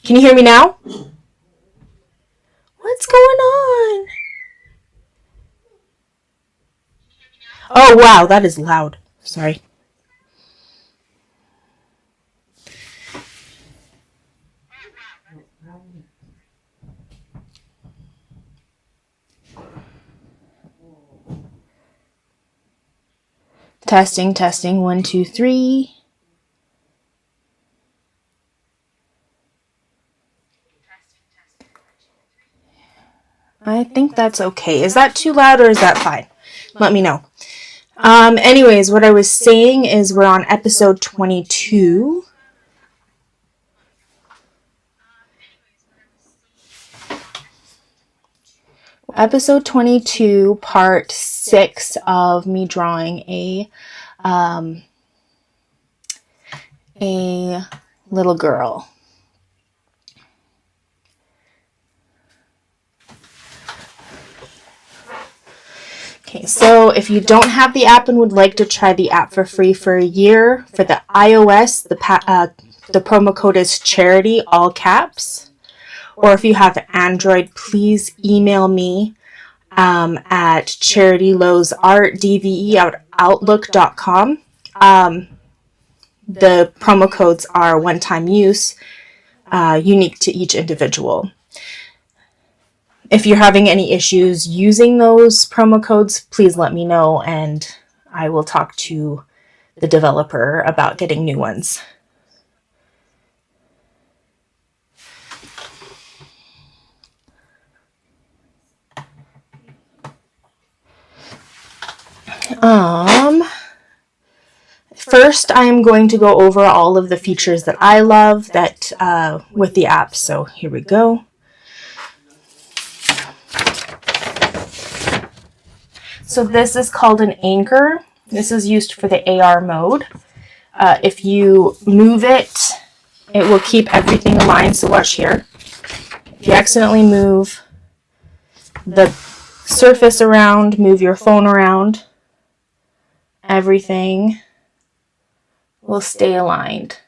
Can you hear me now? What's going on? Oh, wow, that is loud. Sorry. Testing, testing, 1, 2, 3. I think that's okay. Is that too loud or is that fine? Let me know. Anyways, what I was saying is we're on episode 22. Episode 22, part 6 of me drawing a little girl. Okay, so if you don't have the app and would like to try the app for free for a year, for the iOS, the promo code is charity, all caps. Or if you have Android, please email me at charitylowsartdve at outlook.com. The promo codes are one-time use, unique to each individual. If you're having any issues using those promo codes, please let me know and I will talk to the developer about getting new ones. First, I'm going to go over all of the features that I love with the app. So here we go. So this is called an anchor. This is used for the AR mode. If you move it, it will keep everything aligned. So watch here. If you accidentally move the surface around, move your phone around, everything will stay aligned.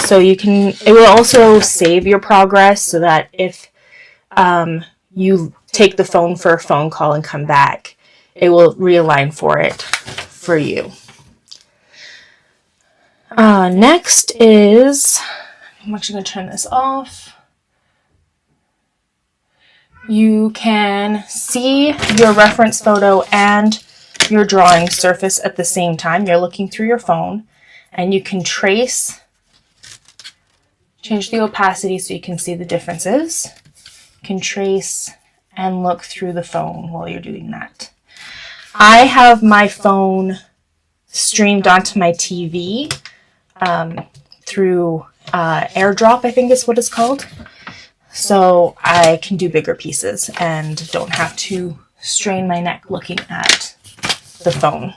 So it will also save your progress so that if you take the phone for a phone call and come back, it will realign for you. Next is, I'm actually going to turn this off. You can see your reference photo and your drawing surface at the same time. You're looking through your phone and you can change the opacity so you can see the differences. You can trace and look through the phone while you're doing that. I have my phone streamed onto my TV through AirDrop, I think is what it's called. So I can do bigger pieces and don't have to strain my neck looking at the phone.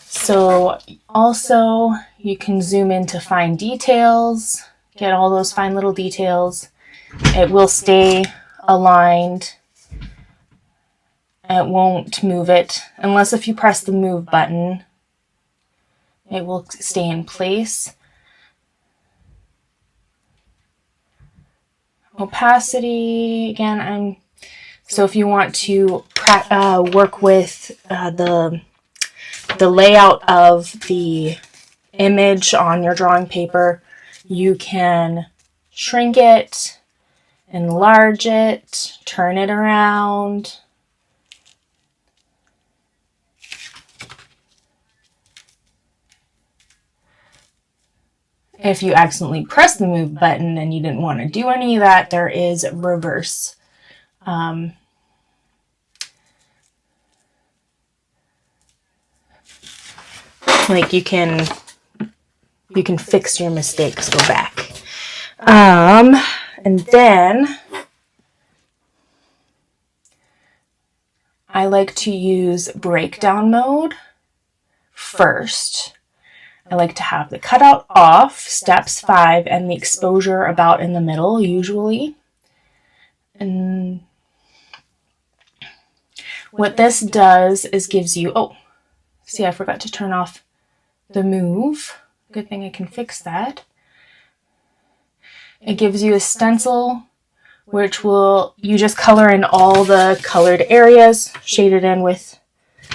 So also you can zoom in to find details, get all those fine little details. It will stay aligned. It won't move it unless if you press the move button, it will stay in place. Opacity, again, so if you want to work with the layout of the image on your drawing paper, you can shrink it, enlarge it, turn it around. If you accidentally press the move button and you didn't want to do any of that, there is reverse. Like you can fix your mistakes, go back. And then I like to use breakdown mode first. I like to have the cutout off, steps 5, and the exposure about in the middle, usually. And what this does is gives you, see, I forgot to turn off the move. Good thing I can fix that. It gives you a stencil, which you just color in all the colored areas, shade it in with,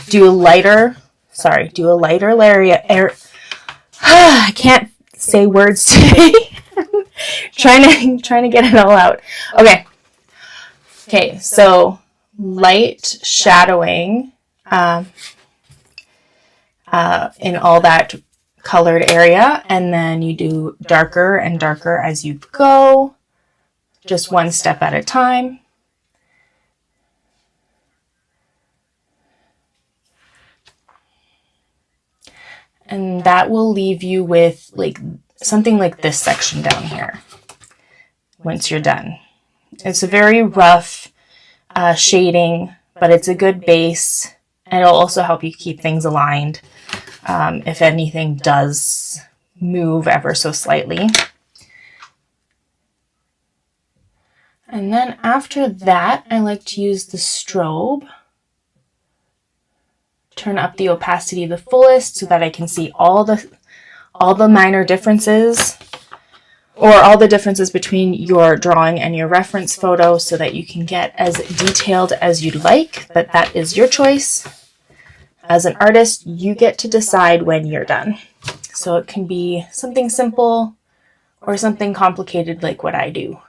do a lighter area. I can't say words today. trying to get it all out. Okay, so light shadowing in all that colored area, and then you do darker and darker as you go, just one step at a time. And that will leave you with like something like this section down here once you're done. It's a very rough shading, but it's a good base, and it'll also help you keep things aligned if anything does move ever so slightly. And then after that, I like to use the strobe. Turn up the opacity the fullest so that I can see all the minor differences, or all the differences between your drawing and your reference photo, so that you can get as detailed as you'd like, but that is your choice. As an artist, you get to decide when you're done. So it can be something simple or something complicated like what I do.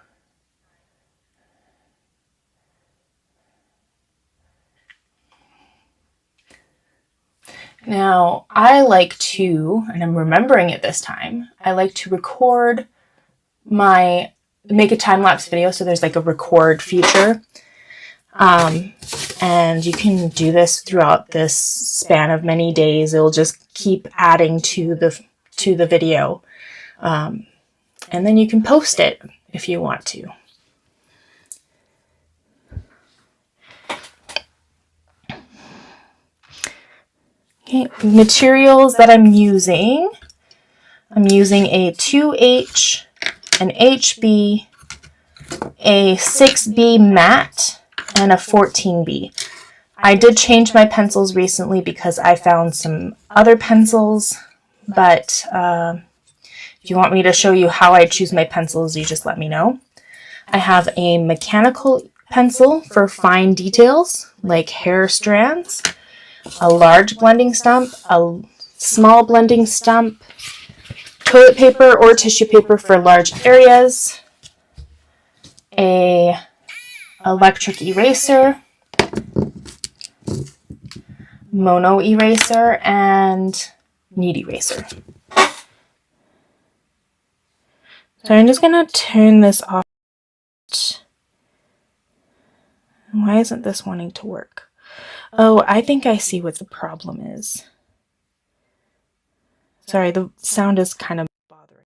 Now, I like to, and I'm remembering it this time, I like to make a time-lapse video, so there's like a record feature. And you can do this throughout this span of many days. It'll just keep adding to the video. And then you can post it if you want to. Okay, materials that I'm using a 2H, an HB, a 6B matte, and a 14B. I did change my pencils recently because I found some other pencils, but if you want me to show you how I choose my pencils, you just let me know. I have a mechanical pencil for fine details, like hair strands, a large blending stump, a small blending stump, toilet paper or tissue paper for large areas, a electric eraser, mono eraser, and knead eraser. So I'm just going to turn this off. Why isn't this wanting to work? Oh, I think I see what the problem is. Sorry, the sound is kind of bothering.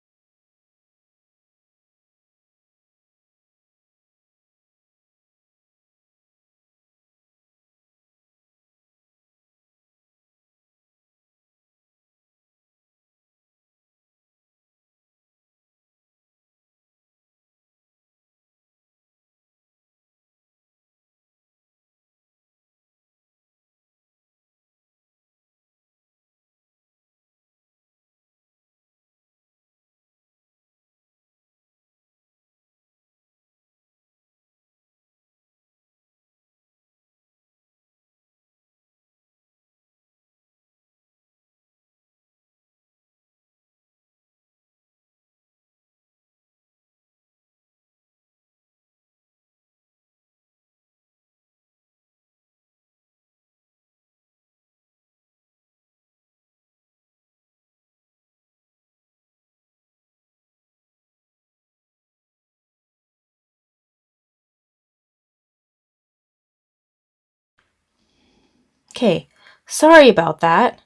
Okay, sorry about that.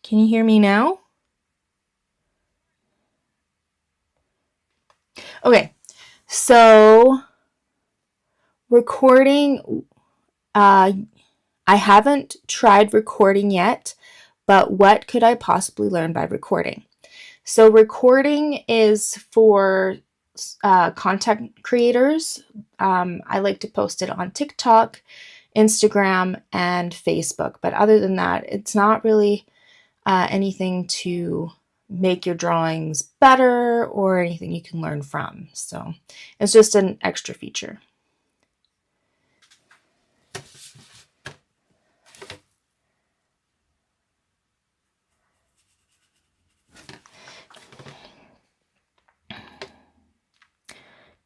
Can you hear me now? Okay, so recording, I haven't tried recording yet, but what could I possibly learn by recording? So recording is for content creators. I like to post it on TikTok, Instagram, and Facebook. But other than that, it's not really anything to make your drawings better or anything you can learn from. So it's just an extra feature.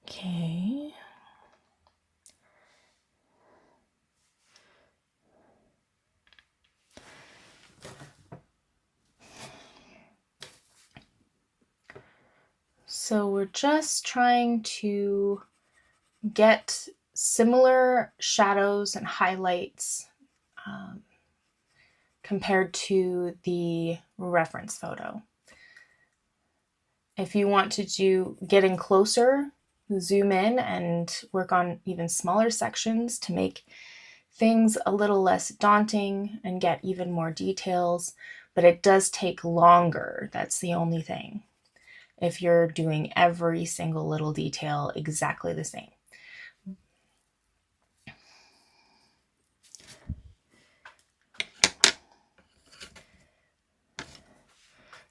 Okay. So we're just trying to get similar shadows and highlights compared to the reference photo. If you want to get in closer, zoom in and work on even smaller sections to make things a little less daunting and get even more details, but it does take longer. That's the only thing. If you're doing every single little detail exactly the same.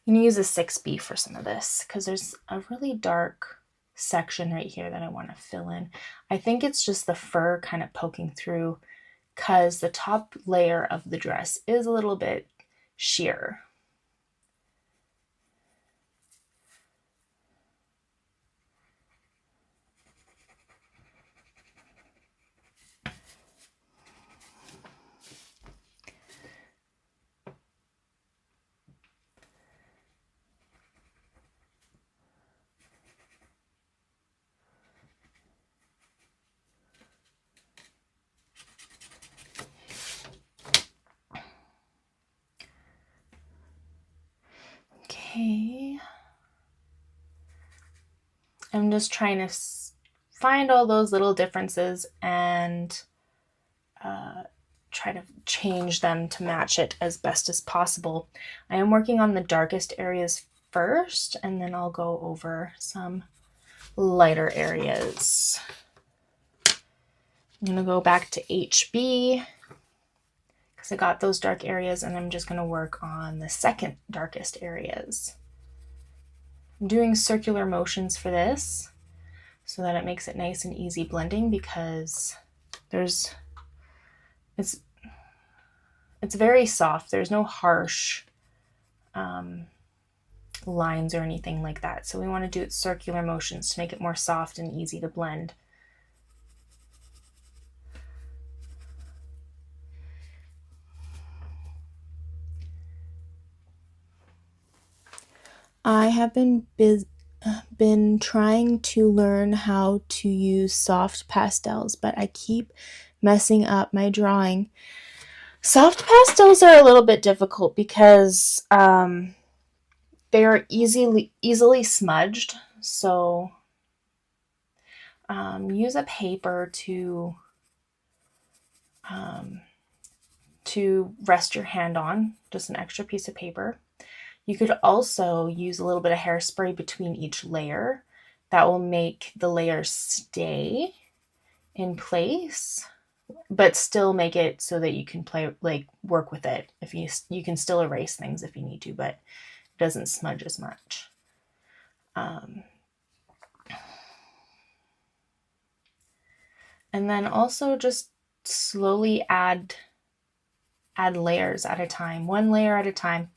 I'm going to use a 6B for some of this because there's a really dark section right here that I want to fill in. I think it's just the fur kind of poking through because the top layer of the dress is a little bit sheer. Okay. I'm just trying to find all those little differences and try to change them to match it as best as possible. I am working on the darkest areas first, and then I'll go over some lighter areas. I'm going to go back to HB because I got those dark areas, and I'm just going to work on the second darkest areas. I'm doing circular motions for this so that it makes it nice and easy blending because it's very soft. There's no harsh lines or anything like that. So we want to do it circular motions to make it more soft and easy to blend. I have been trying to learn how to use soft pastels, but I keep messing up my drawing. Soft pastels are a little bit difficult because they are easily smudged. So use a paper to rest your hand on, just an extra piece of paper. You could also use a little bit of hairspray between each layer. That will make the layers stay in place, but still make it so that you can work with it. If you can still erase things if you need to, but it doesn't smudge as much. And then also just slowly add layers at a time, one layer at a time.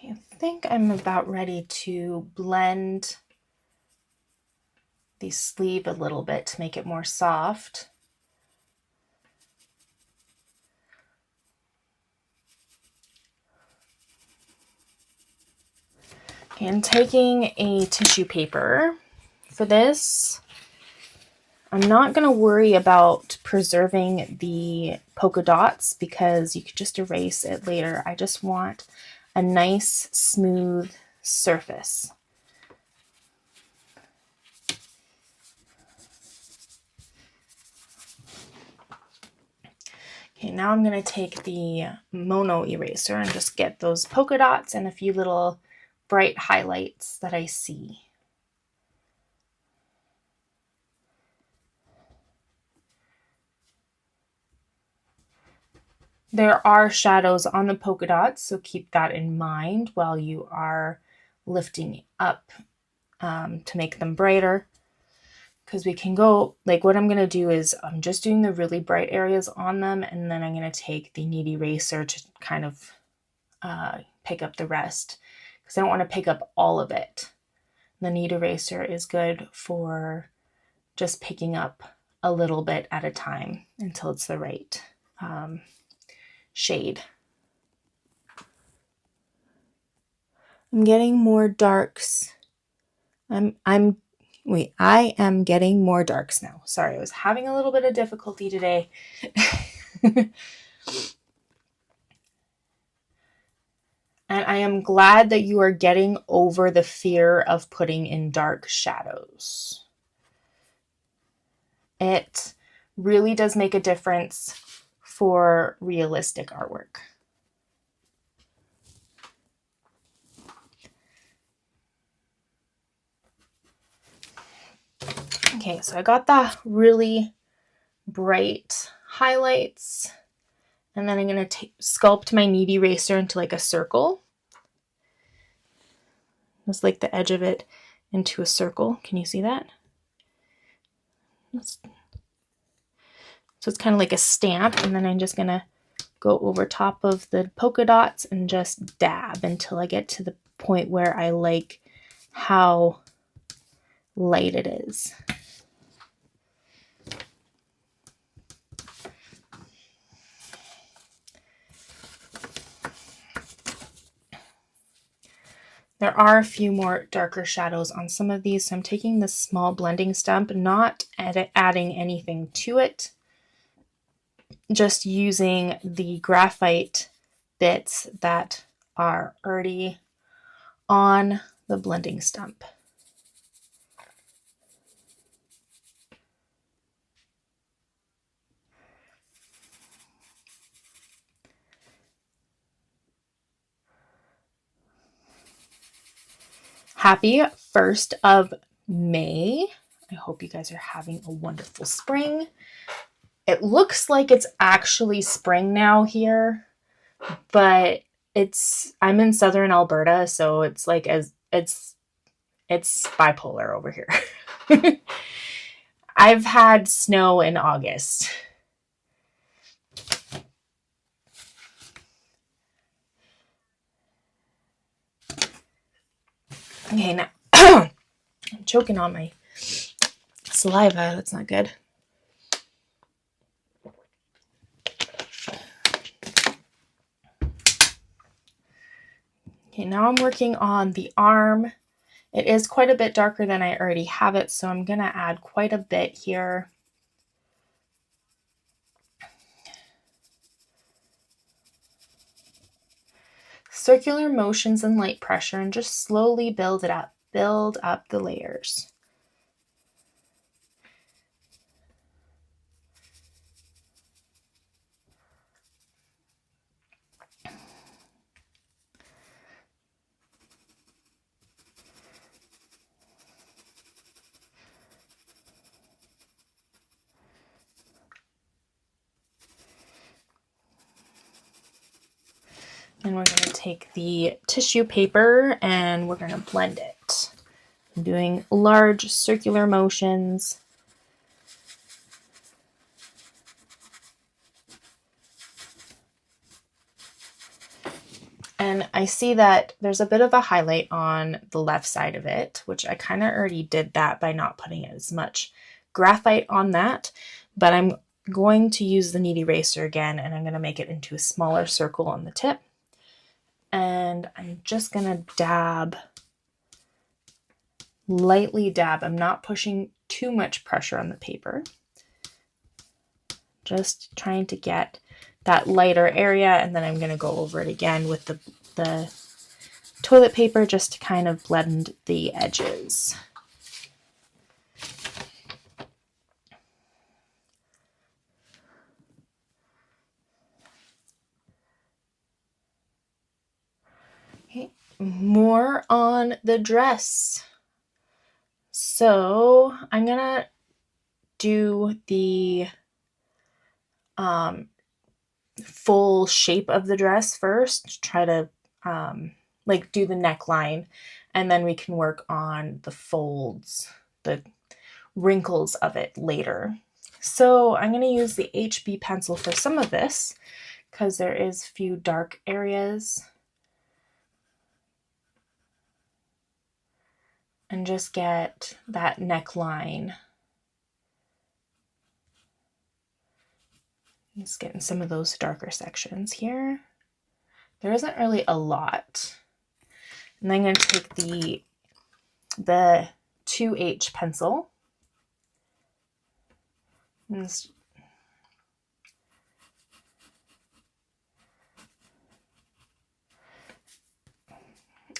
I think I'm about ready to blend the sleeve a little bit to make it more soft. Okay, I'm taking a tissue paper for this. I'm not going to worry about preserving the polka dots because you could just erase it later. I just want a nice smooth surface. Okay, now I'm going to take the mono eraser and just get those polka dots and a few little bright highlights that I see. There are shadows on the polka dots, so keep that in mind while you are lifting up to make them brighter. Because we can go, like what I'm going to do is I'm just doing the really bright areas on them, and then I'm going to take the knead eraser to kind of pick up the rest, because I don't want to pick up all of it. The knead eraser is good for just picking up a little bit at a time until it's the right shade. I'm getting more darks. I am getting more darks now. Sorry, I was having a little bit of difficulty today. And I am glad that you are getting over the fear of putting in dark shadows. It really does make a difference for realistic artwork. Okay, so I got the really bright highlights, and then I'm going to sculpt my knead eraser into like a circle. Just like the edge of it into a circle. Can you see that? So it's kind of like a stamp, and then I'm just going to go over top of the polka dots and just dab until I get to the point where I like how light it is. There are a few more darker shadows on some of these, so I'm taking this small blending stump, not adding anything to it, just using the graphite bits that are already on the blending stump. Happy 1st of May. I hope you guys are having a wonderful spring. It looks like it's actually spring now here, but I'm in southern Alberta, so it's like it's bipolar over here. I've had snow in August. Okay, now I'm choking on my saliva. That's not good. Okay, now I'm working on the arm. It is quite a bit darker than I already have it, so I'm going to add quite a bit here. Circular motions and light pressure, and just slowly build it up. Build up the layers. And we're going to take the tissue paper and we're going to blend it. I'm doing large circular motions. And I see that there's a bit of a highlight on the left side of it, which I kind of already did that by not putting as much graphite on that. But I'm going to use the knead eraser again, and I'm going to make it into a smaller circle on the tip. And I'm just going to dab, lightly dab. I'm not pushing too much pressure on the paper. Just trying to get that lighter area, and then I'm going to go over it again with the toilet paper just to kind of blend the edges. Okay, more on the dress. So I'm gonna do the full shape of the dress first, try to like do the neckline, and then we can work on the folds, the wrinkles of it later. So I'm going to use the HB pencil for some of this because there is a few dark areas, and just get that neckline. Just getting some of those darker sections here. There isn't really a lot. And then I'm going to take the 2H pencil.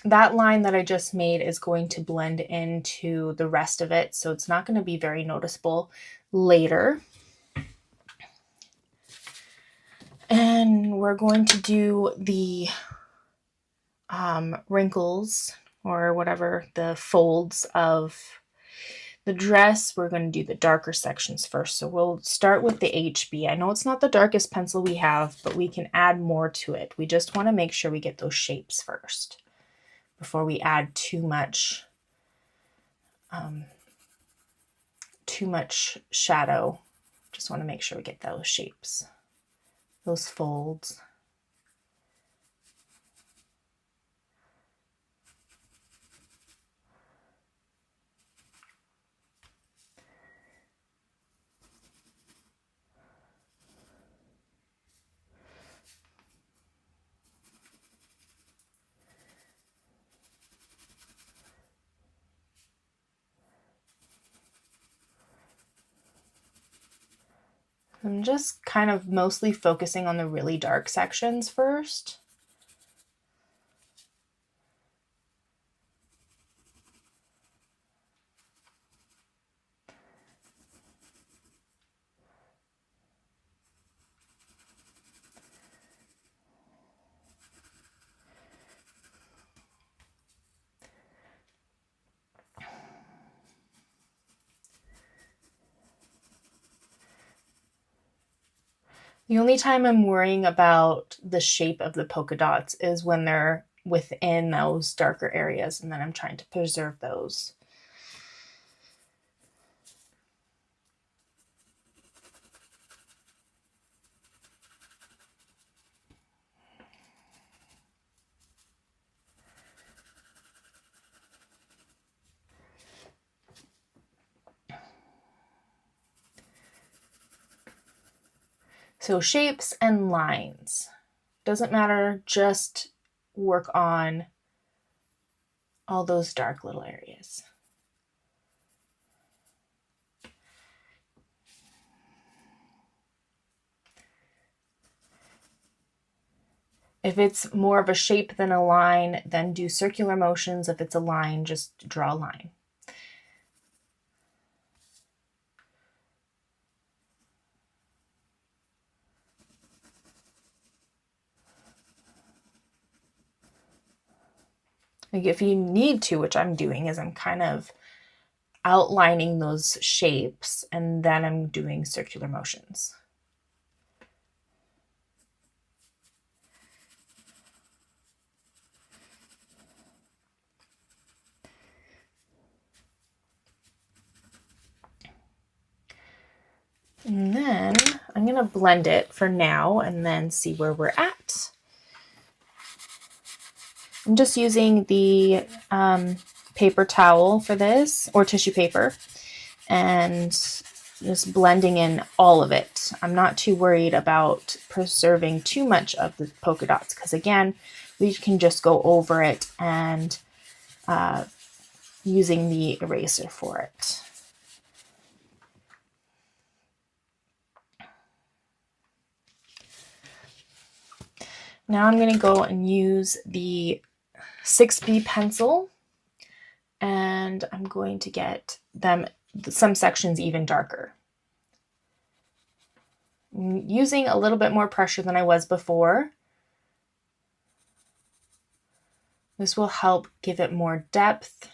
That line that I just made is going to blend into the rest of it, so it's not going to be very noticeable later. And we're going to do the wrinkles, or whatever, the folds of the dress. We're going to do the darker sections first. So we'll start with the HB. I know it's not the darkest pencil we have, but we can add more to it. We just want to make sure we get those shapes first before we add too much shadow. Just want to make sure we get those shapes, those folds. I'm just kind of mostly focusing on the really dark sections first. The only time I'm worrying about the shape of the polka dots is when they're within those darker areas, and then I'm trying to preserve those. So shapes and lines. Doesn't matter, just work on all those dark little areas. If it's more of a shape than a line, then do circular motions. If it's a line, just draw a line. Like if you need to, which I'm doing, is I'm kind of outlining those shapes and then I'm doing circular motions. And then I'm going to blend it for now and then see where we're at. I'm just using the paper towel for this, or tissue paper, and just blending in all of it. I'm not too worried about preserving too much of the polka dots because, again, we can just go over it and using the eraser for it. Now I'm going to go and use the 6B pencil, and I'm going to get some sections even darker. I'm using a little bit more pressure than I was before. This will help give it more depth.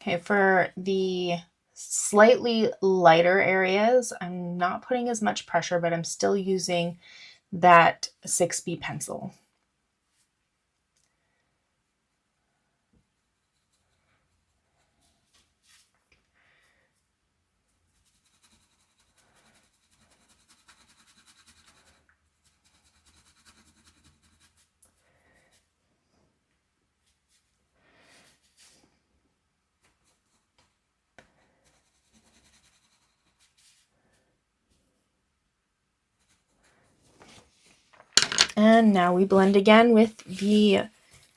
Okay, for the slightly lighter areas, I'm not putting as much pressure, but I'm still using that 6B pencil. And now we blend again with the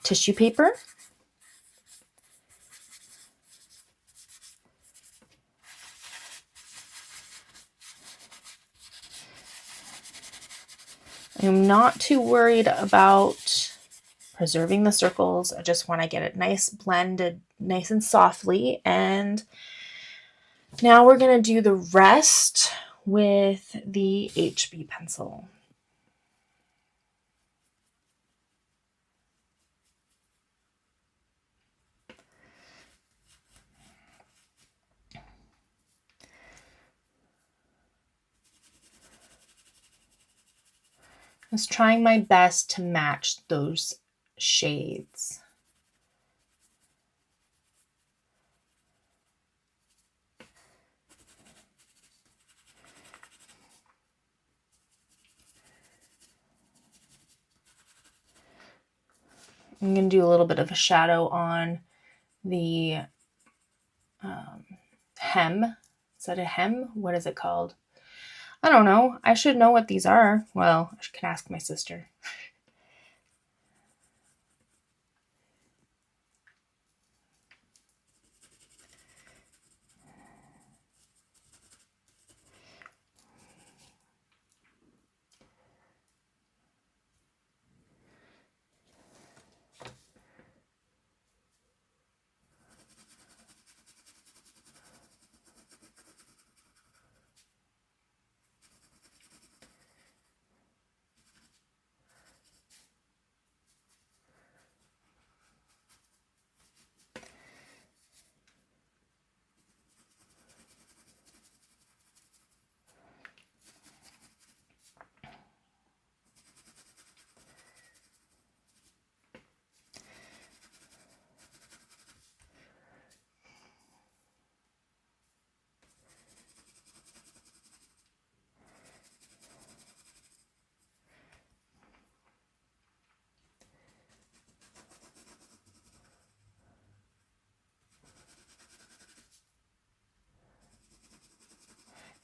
tissue paper. I'm not too worried about preserving the circles. I just want to get it nice blended, nice and softly. And now we're going to do the rest with the HB pencil. I was trying my best to match those shades. I'm going to do a little bit of a shadow on the hem. Is that a hem? What is it called? I don't know. I should know what these are. Well, I can ask my sister.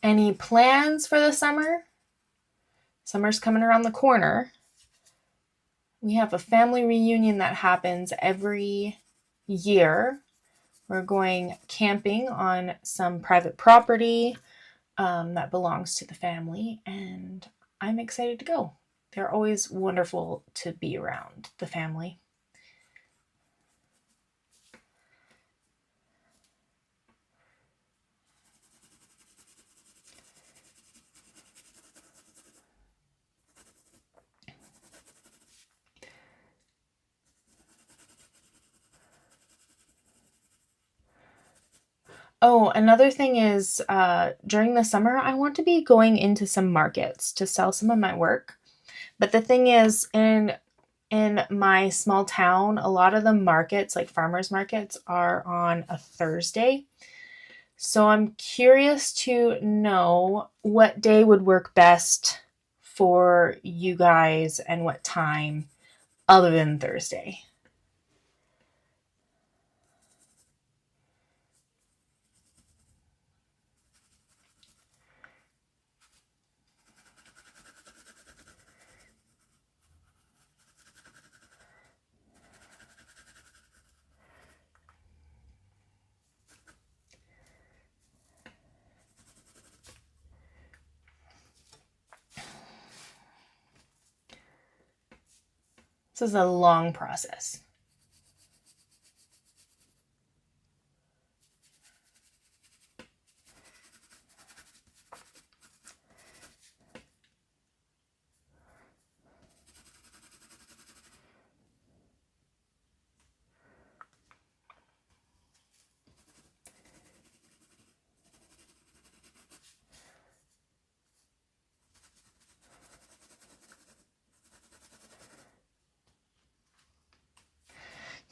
Any plans for the summer? Summer's coming around the corner. We have a family reunion that happens every year. We're going camping on some private property that belongs to the family, and I'm excited to go. They're always wonderful to be around, the family. Oh, another thing is during the summer, I want to be going into some markets to sell some of my work. But the thing is, in my small town, a lot of the markets, like farmers markets, are on a Thursday. So I'm curious to know what day would work best for you guys and what time other than Thursday. This is a long process.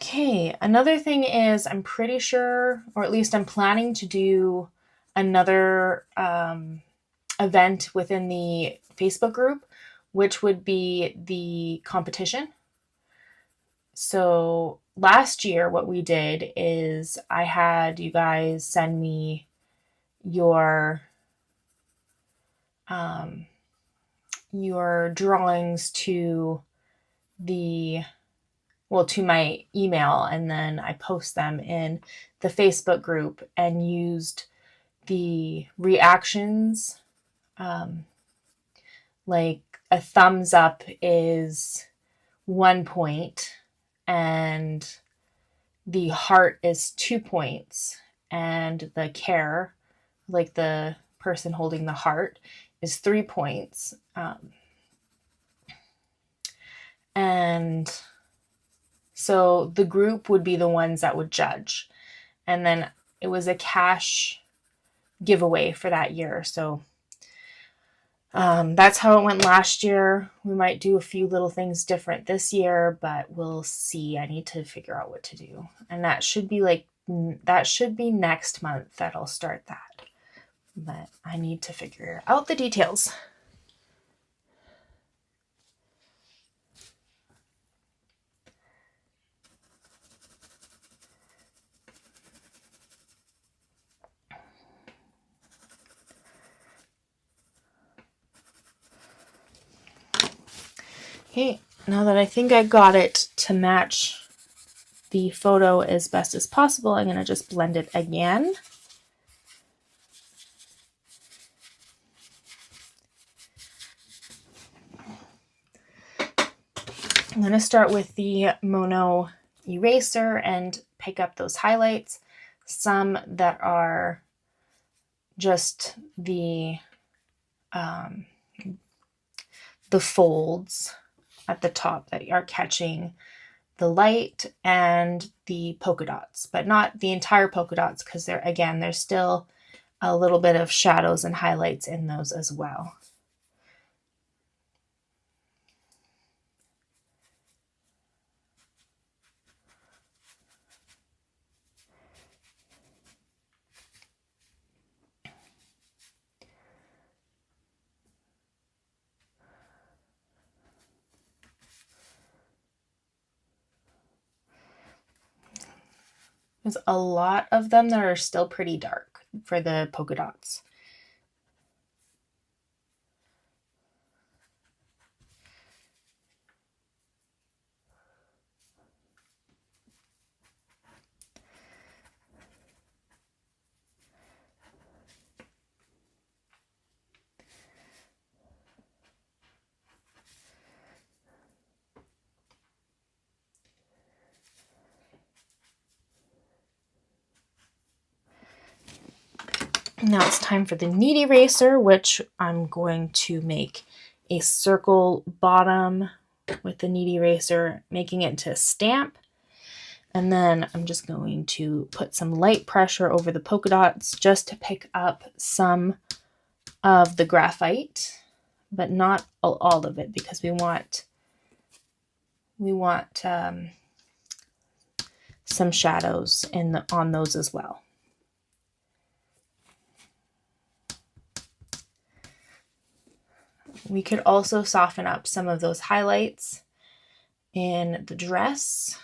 Okay, another thing is I'm pretty sure, or at least I'm planning to do another event within the Facebook group, which would be the competition. So last year, what we did is I had you guys send me your drawings to to my email, and then I post them in the Facebook group and used the reactions. Like a thumbs up is 1 point, and the heart is 2 points, and the care, like the person holding the heart, is 3 points. And so the group would be the ones that would judge. And then it was a cash giveaway for that year. So that's how it went last year. We might do a few little things different this year, but we'll see. I need to figure out what to do. And that should be next month that I'll start that. But I need to figure out the details. Okay, now that I think I got it to match the photo as best as possible, I'm going to just blend it again. I'm going to start with the Mono eraser and pick up those highlights, some that are just the folds at the top that are catching the light and the polka dots, but not the entire polka dots, because there's still a little bit of shadows and highlights in those as well. There's a lot of them that are still pretty dark for the polka dots. Now it's time for the knead eraser, which I'm going to make a circle bottom with the knead eraser, making it into a stamp. And then I'm just going to put some light pressure over the polka dots just to pick up some of the graphite, but not all of it, because we want some shadows on those as well. We could also soften up some of those highlights in the dress.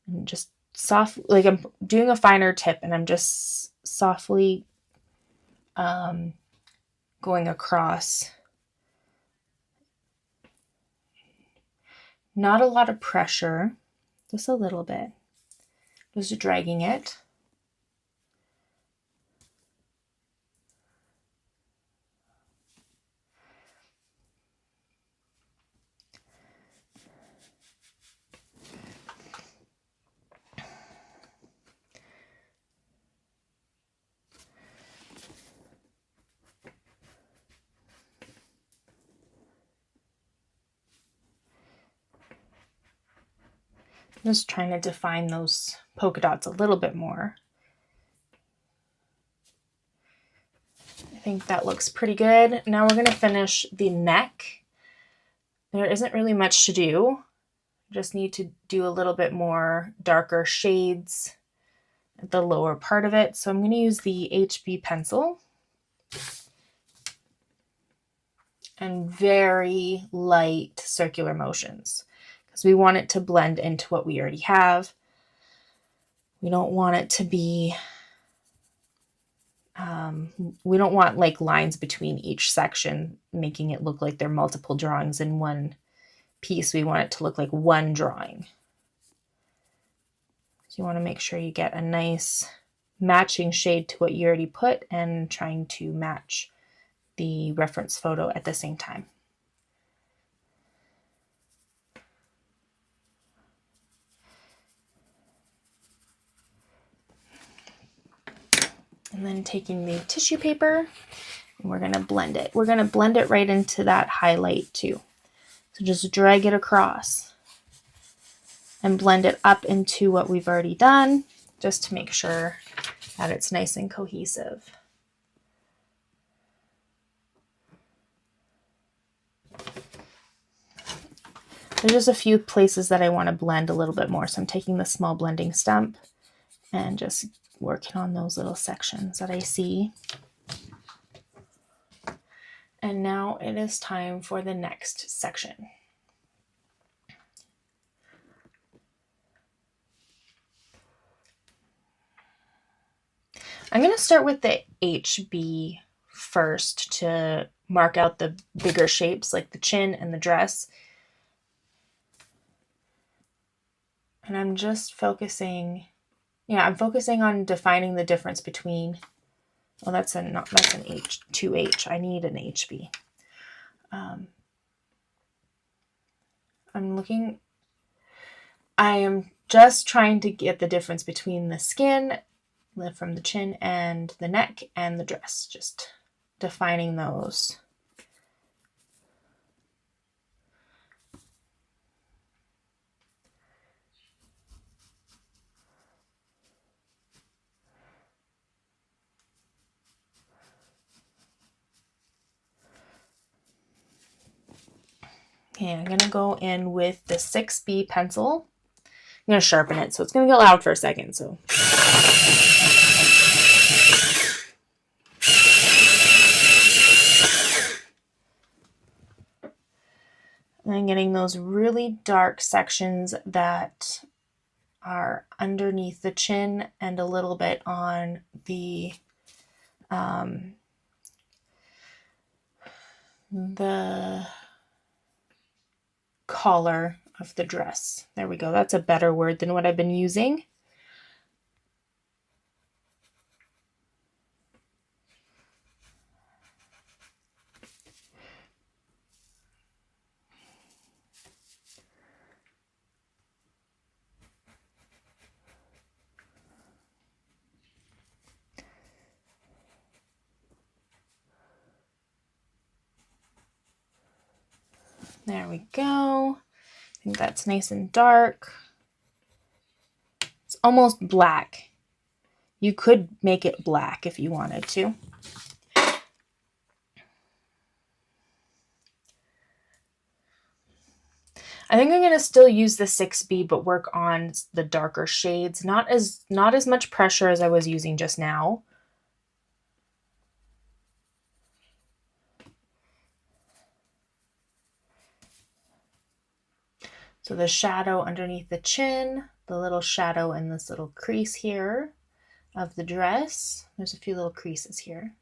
And just like I'm doing a finer tip and I'm just softly going across. Not a lot of pressure, just a little bit. Just dragging it. Just trying to define those polka dots a little bit more. I think that looks pretty good. Now we're going to finish the neck. There isn't really much to do. Just need to do a little bit more darker shades at the lower part of it. So I'm going to use the HB pencil and very light circular motions because we want it to blend into what we already have. We don't want it to be, we don't want like lines between each section, making it look like there are multiple drawings in one piece. We want it to look like one drawing. So you want to make sure you get a nice matching shade to what you already put and trying to match the reference photo at the same time. And then taking the tissue paper, and we're going to blend it. We're going to blend it right into that highlight too. So just drag it across and blend it up into what we've already done, just to make sure that it's nice and cohesive. There's just a few places that I want to blend a little bit more. So I'm taking the small blending stump and just working on those little sections that I see. And now it is time for the next section. I'm going to start with the HB first to mark out the bigger shapes like the chin and the dress. And I'm just focusing, I'm focusing on defining the difference between, oh, that's an H, 2H. I need an HB. I am just trying to get the difference between the skin from the chin and the neck and the dress, just defining those. Okay, I'm going to go in with the 6B pencil. I'm going to sharpen it, so it's going to get loud for a second. So I'm getting those really dark sections that are underneath the chin and a little bit on the collar of the dress. There we go. That's a better word than what I've been using. There we go. I think that's nice and dark. It's almost black. You could make it black if you wanted to. I think I'm going to still use the 6B, but work on the darker shades. Not as much pressure as I was using just now. So the shadow underneath the chin, the little shadow in this little crease here of the dress. There's a few little creases here.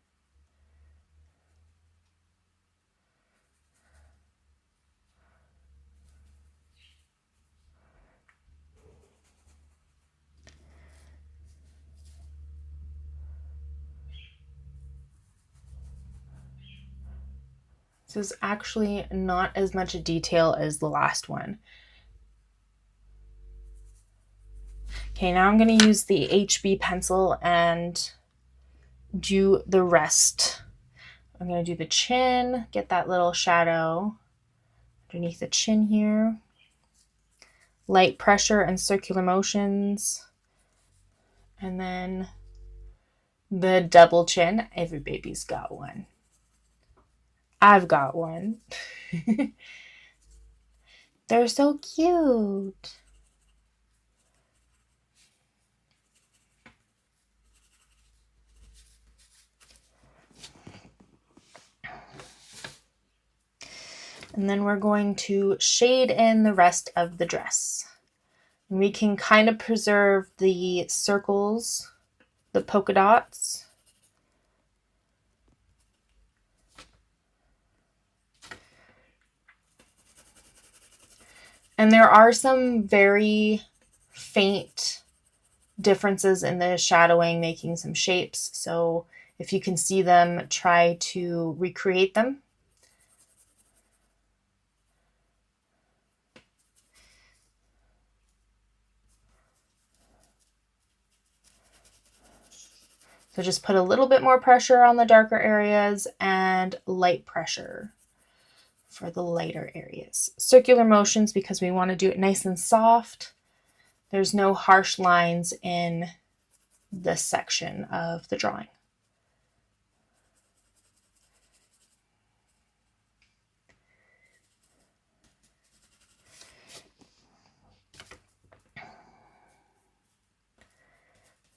This is actually not as much detail as the last one. Okay, now I'm going to use the HB pencil and do the rest. I'm going to do the chin, get that little shadow underneath the chin here. Light pressure and circular motions. And then the double chin. Every baby's got one. I've got one. They're so cute. And then we're going to shade in the rest of the dress. And we can kind of preserve the circles, the polka dots. And there are some very faint differences in the shadowing, making some shapes. So if you can see them, try to recreate them. So just put a little bit more pressure on the darker areas and light pressure for the lighter areas. Circular motions because we want to do it nice and soft. There's no harsh lines in this section of the drawing.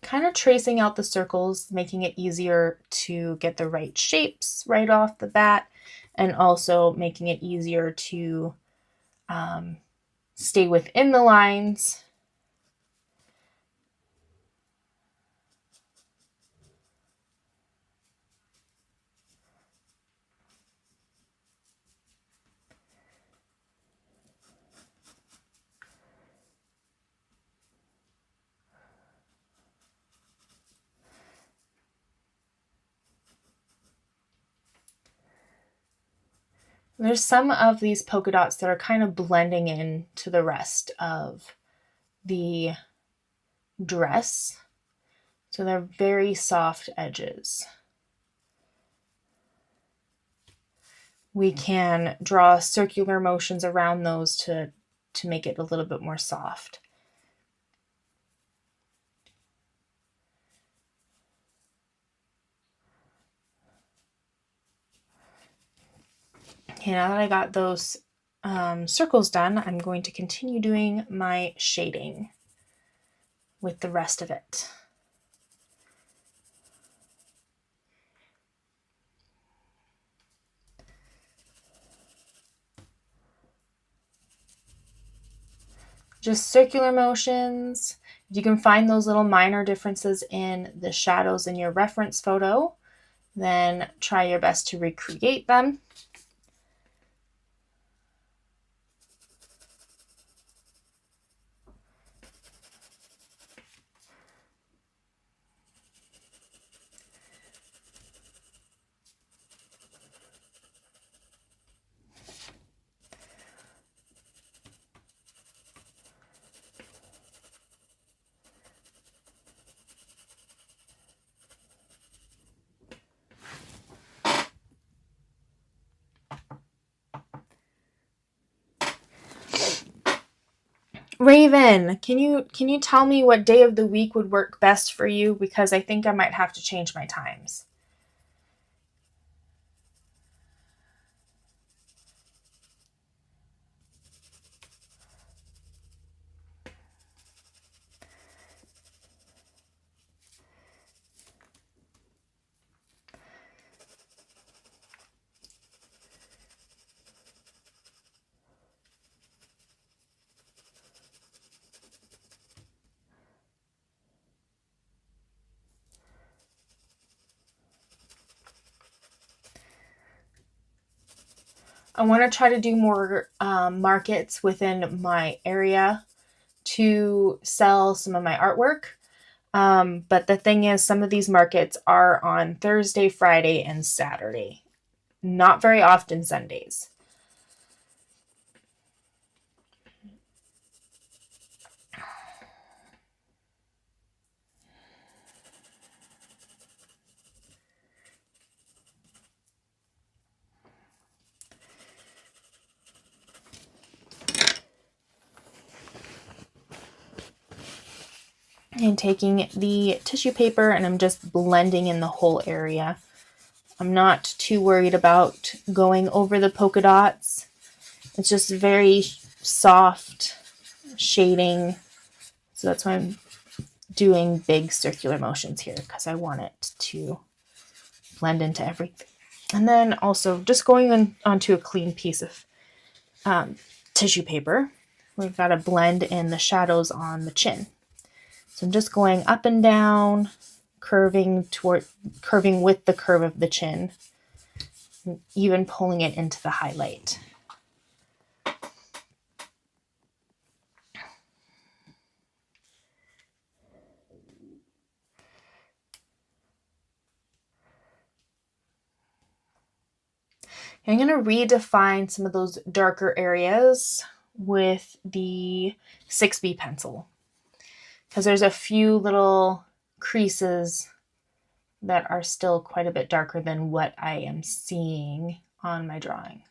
Kind of tracing out the circles, making it easier to get the right shapes right off the bat, and also making it easier to stay within the lines. There's some of these polka dots that are kind of blending in to the rest of the dress. So they're very soft edges. We can draw circular motions around those to make it a little bit more soft. Okay, now that I got those circles done, I'm going to continue doing my shading with the rest of it. Just circular motions. You can find those little minor differences in the shadows in your reference photo, then try your best to recreate them. Raven, can you tell me what day of the week would work best for you? Because I think I might have to change my times. I want to try to do more markets within my area to sell some of my artwork. But the thing is, some of these markets are on Thursday, Friday, and Saturday. Not very often Sundays. And taking the tissue paper and I'm just blending in the whole area. I'm not too worried about going over the polka dots. It's just very soft shading. So that's why I'm doing big circular motions here, because I want it to blend into everything. And then also just going onto a clean piece of tissue paper, we've got to blend in the shadows on the chin. So I'm just going up and down, curving with the curve of the chin, and even pulling it into the highlight. I'm going to redefine some of those darker areas with the 6B pencil, because there's a few little creases that are still quite a bit darker than what I am seeing on my drawing.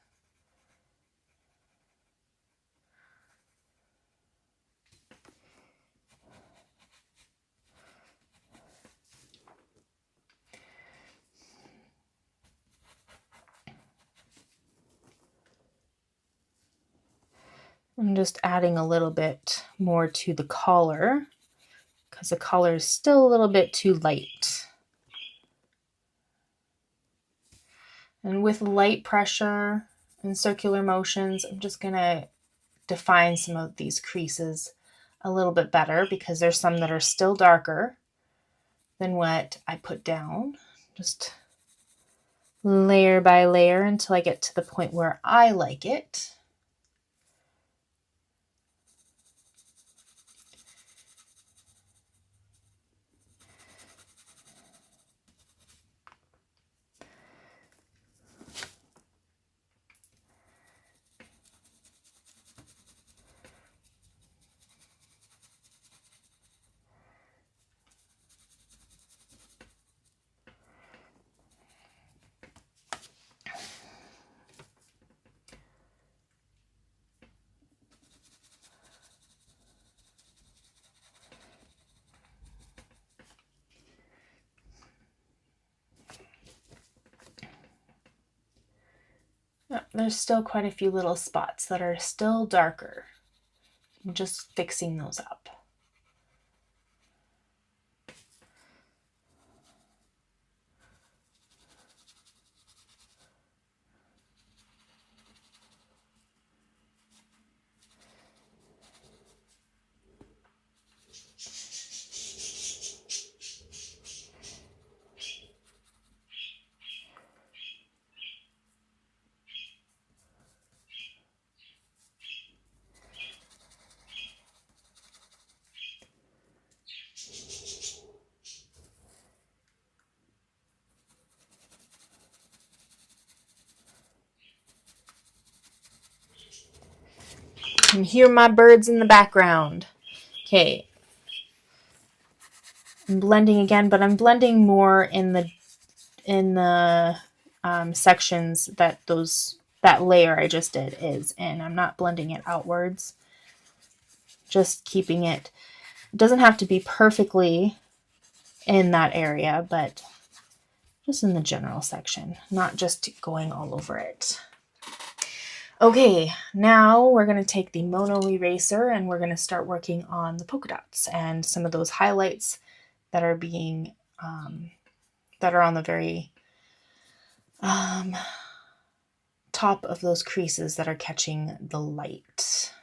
I'm just adding a little bit more to the collar because the collar is still a little bit too light. And with light pressure and circular motions, I'm just going to define some of these creases a little bit better because there's some that are still darker than what I put down. Just layer by layer until I get to the point where I like it. There's still quite a few little spots that are still darker. I'm just fixing those up. You can hear my birds in the background. Okay. I'm blending again, but I'm blending more in the sections that that layer I just did is in. I'm not blending it outwards. Just keeping it. It doesn't have to be perfectly in that area, but just in the general section, not just going all over it. Okay, now we're going to take the Mono eraser and we're going to start working on the polka dots and some of those highlights that are being that are on the very top of those creases that are catching the light.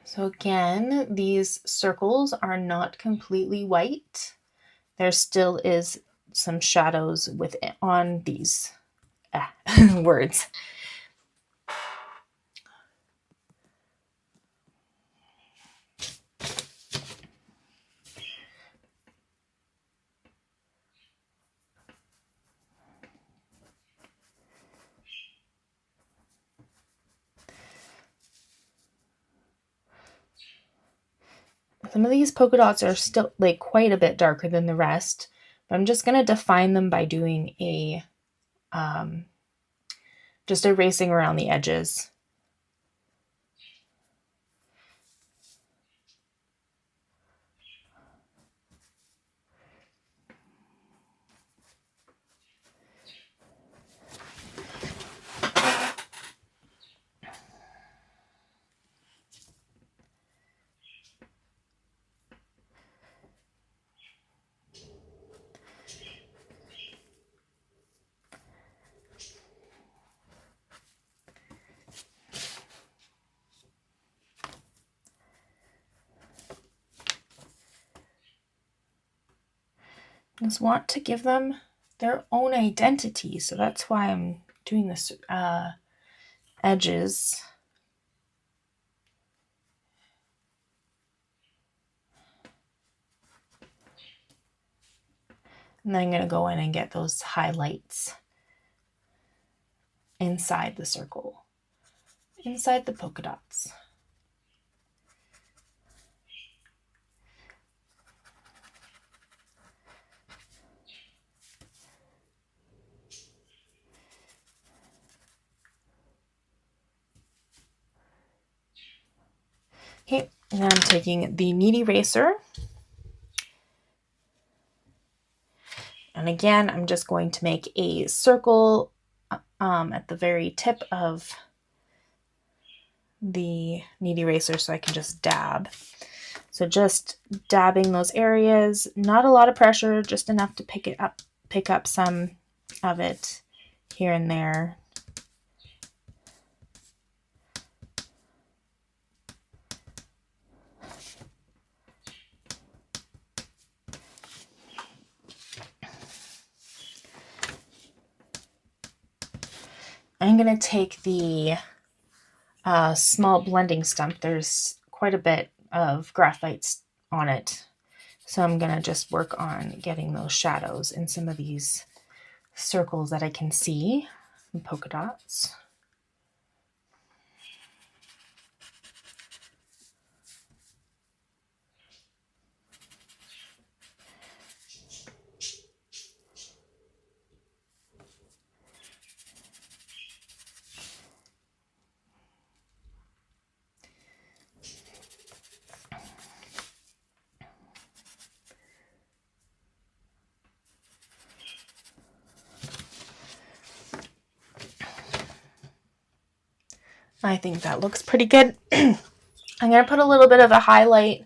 So again, these circles are not completely white. There still is some shadows on these words. Some of these polka dots are still like quite a bit darker than the rest, but I'm just going to define them by doing a just erasing around the edges. Just want to give them their own identity, so that's why I'm doing this edges. And then I'm going to go in and get those highlights inside the circle, inside the polka dots. Okay, and then I'm taking the knead eraser. And again, I'm just going to make a circle at the very tip of the knead eraser so I can just dab. So just dabbing those areas, not a lot of pressure, just enough to pick up some of it here and there. I'm going to take the small blending stump. There's quite a bit of graphite on it. So I'm going to just work on getting those shadows in some of these circles that I can see, and polka dots. I think that looks pretty good. I'm going to put a little bit of a highlight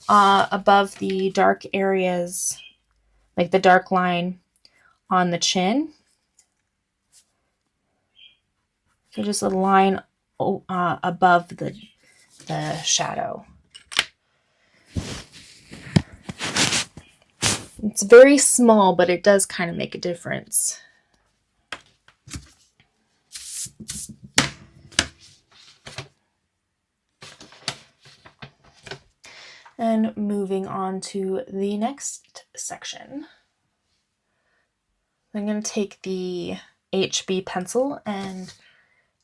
above the dark areas, like the dark line on the chin. So just a line above the shadow. It's very small, but it does kind of make a difference. And moving on to the next section, I'm going to take the HB pencil and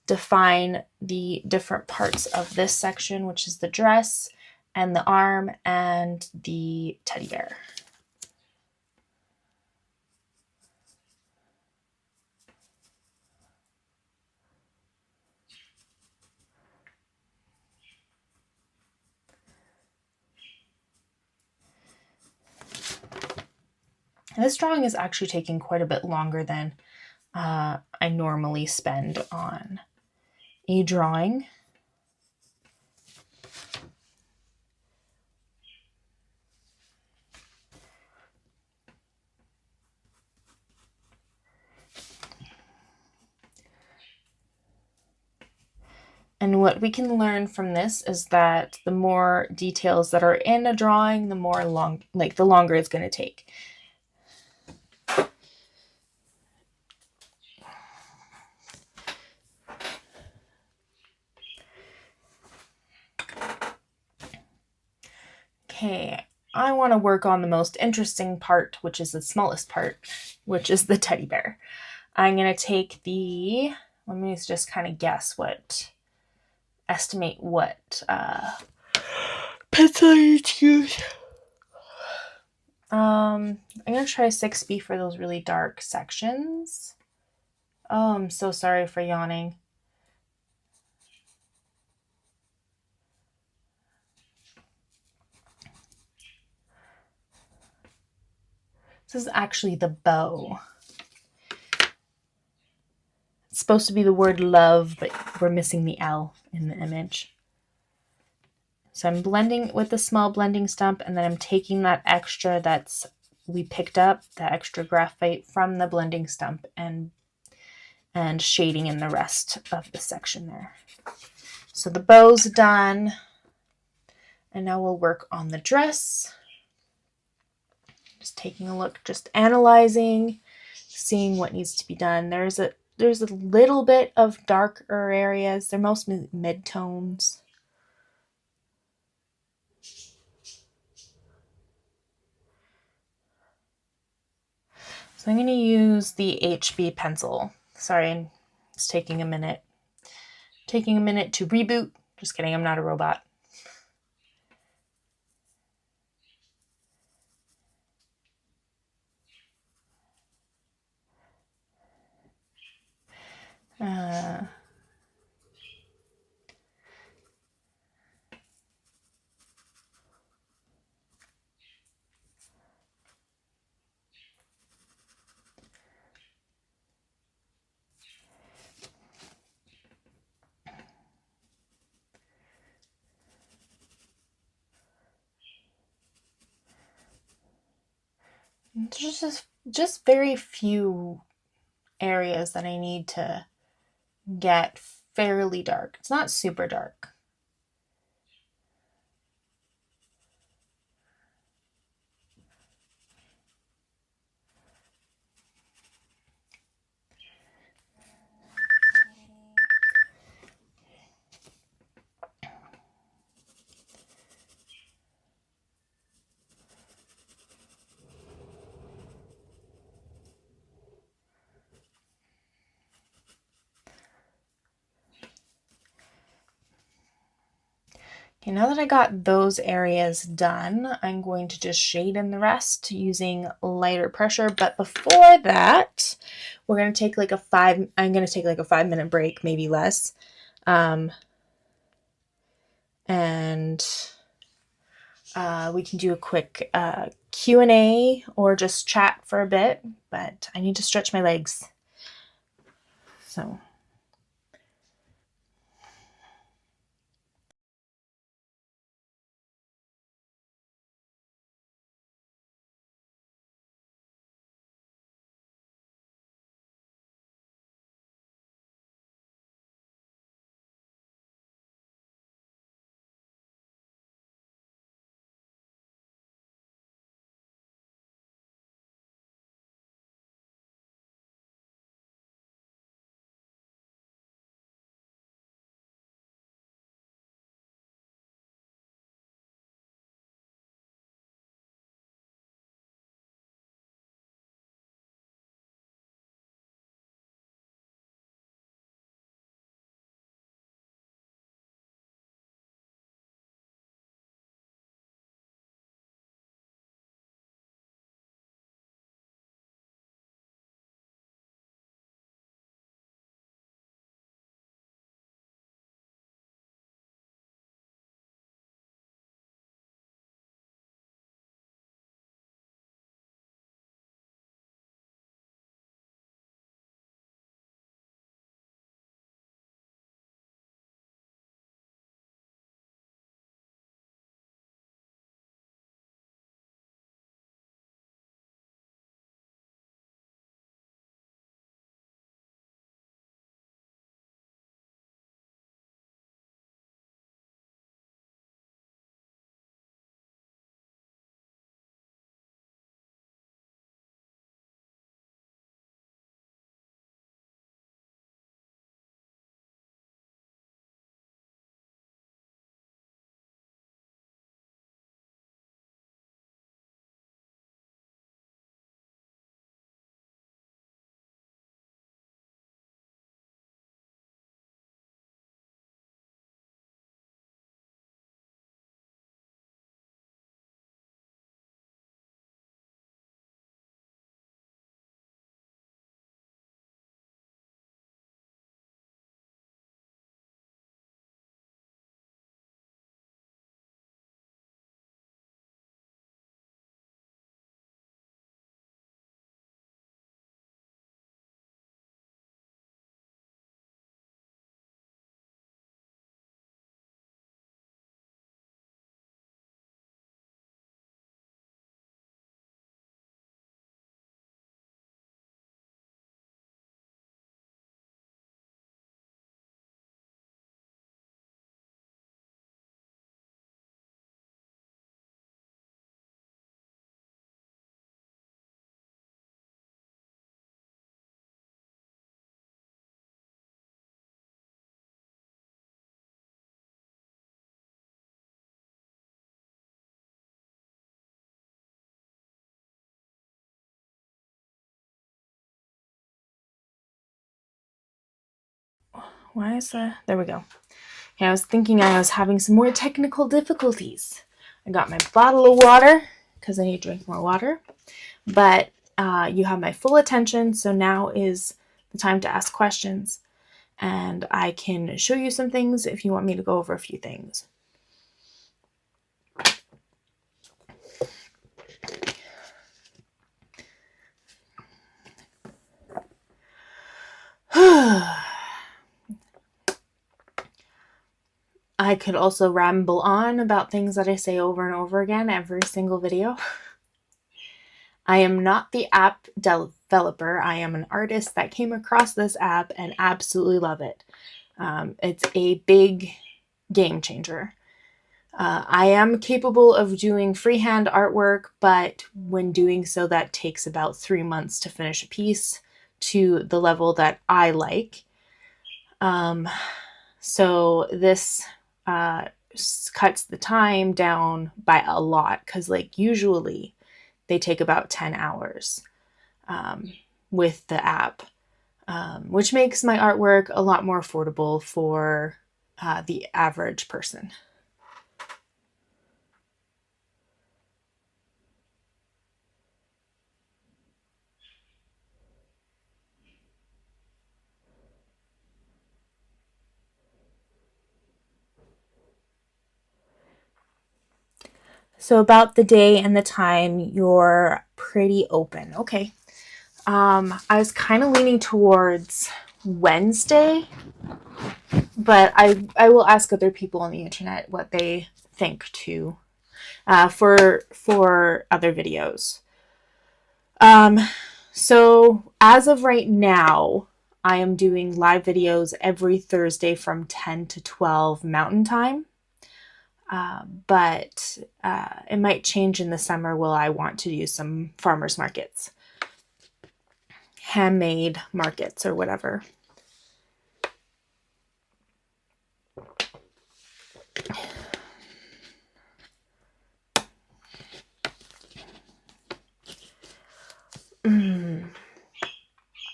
define the different parts of this section, which is the dress and the arm and the teddy bear. This drawing is actually taking quite a bit longer than I normally spend on a drawing. And what we can learn from this is that the more details that are in a drawing, the longer it's going to take. Okay, I want to work on the most interesting part, which is the smallest part, which is the teddy bear. I'm going to take let me just kind of guess estimate what pencil I need to use. I'm going to try 6B for those really dark sections. Oh, I'm so sorry for yawning. This is actually the bow. It's supposed to be the word love, but we're missing the L in the image. So I'm blending with the small blending stump, and then I'm taking that extra we picked up, that extra graphite from the blending stump, and shading in the rest of the section there. So the bow's done, and now we'll work on the dress. Just taking a look, just analyzing, seeing what needs to be done. There's a little bit of darker areas. They're mostly mid-tones. So I'm going to use the HB pencil. Sorry, it's taking a minute. Taking a minute to reboot. Just kidding, I'm not a robot. There's just very few areas that I need to get fairly dark. It's not super dark. Okay, now that I got those areas done, I'm going to just shade in the rest using lighter pressure. But before that, we're going to take like I'm going to take like a 5-minute break, maybe less. And we can do a quick Q&A or just chat for a bit, but I need to stretch my legs. So Why is that? There we go. Okay, I was thinking I was having some more technical difficulties. I got my bottle of water because I need to drink more water. But you have my full attention, so now is the time to ask questions. And I can show you some things if you want me to go over a few things. I could also ramble on about things that I say over and over again every single video. I am not the app developer. I am an artist that came across this app and absolutely love it. It's a big game changer. I am capable of doing freehand artwork, but when doing so, that takes about 3 months to finish a piece to the level that I like. So this cuts the time down by a lot, because like usually they take about 10 hours with the app, which makes my artwork a lot more affordable for the average person. So about the day and the time, you're pretty open. Okay. I was kind of leaning towards Wednesday, but I will ask other people on the internet what they think too, for other videos. So as of right now, I am doing live videos every Thursday from 10 to 12 Mountain Time. But it might change in the summer. Will I want to do some farmers markets, handmade markets, or whatever.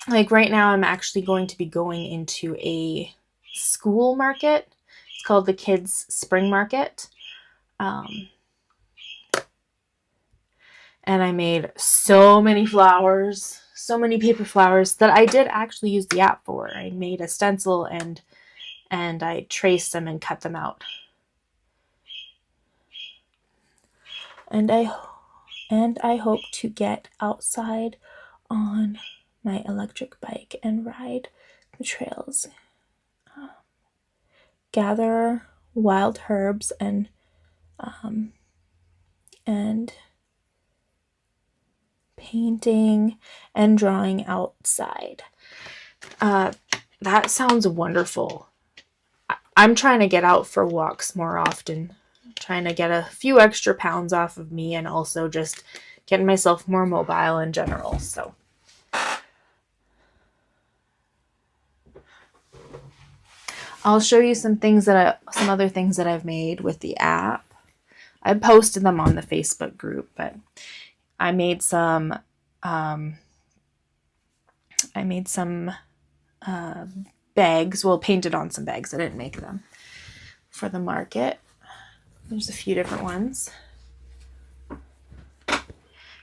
Like right now, I'm actually going to be going into a school market. It's called the Kids Spring Market. And I made so many flowers, so many paper flowers that I did actually use the app for. I made a stencil and I traced them and cut them out. And I hope to get outside on my electric bike and ride the trails. Gather wild herbs and painting and drawing outside. That sounds wonderful. I'm trying to get out for walks more often, trying to get a few extra pounds off of me, and also just getting myself more mobile in general. So I'll show you some other things that I've made with the app. I posted them on the Facebook group, but I made some bags. Well, painted on some bags. I didn't make them for the market. There's a few different ones.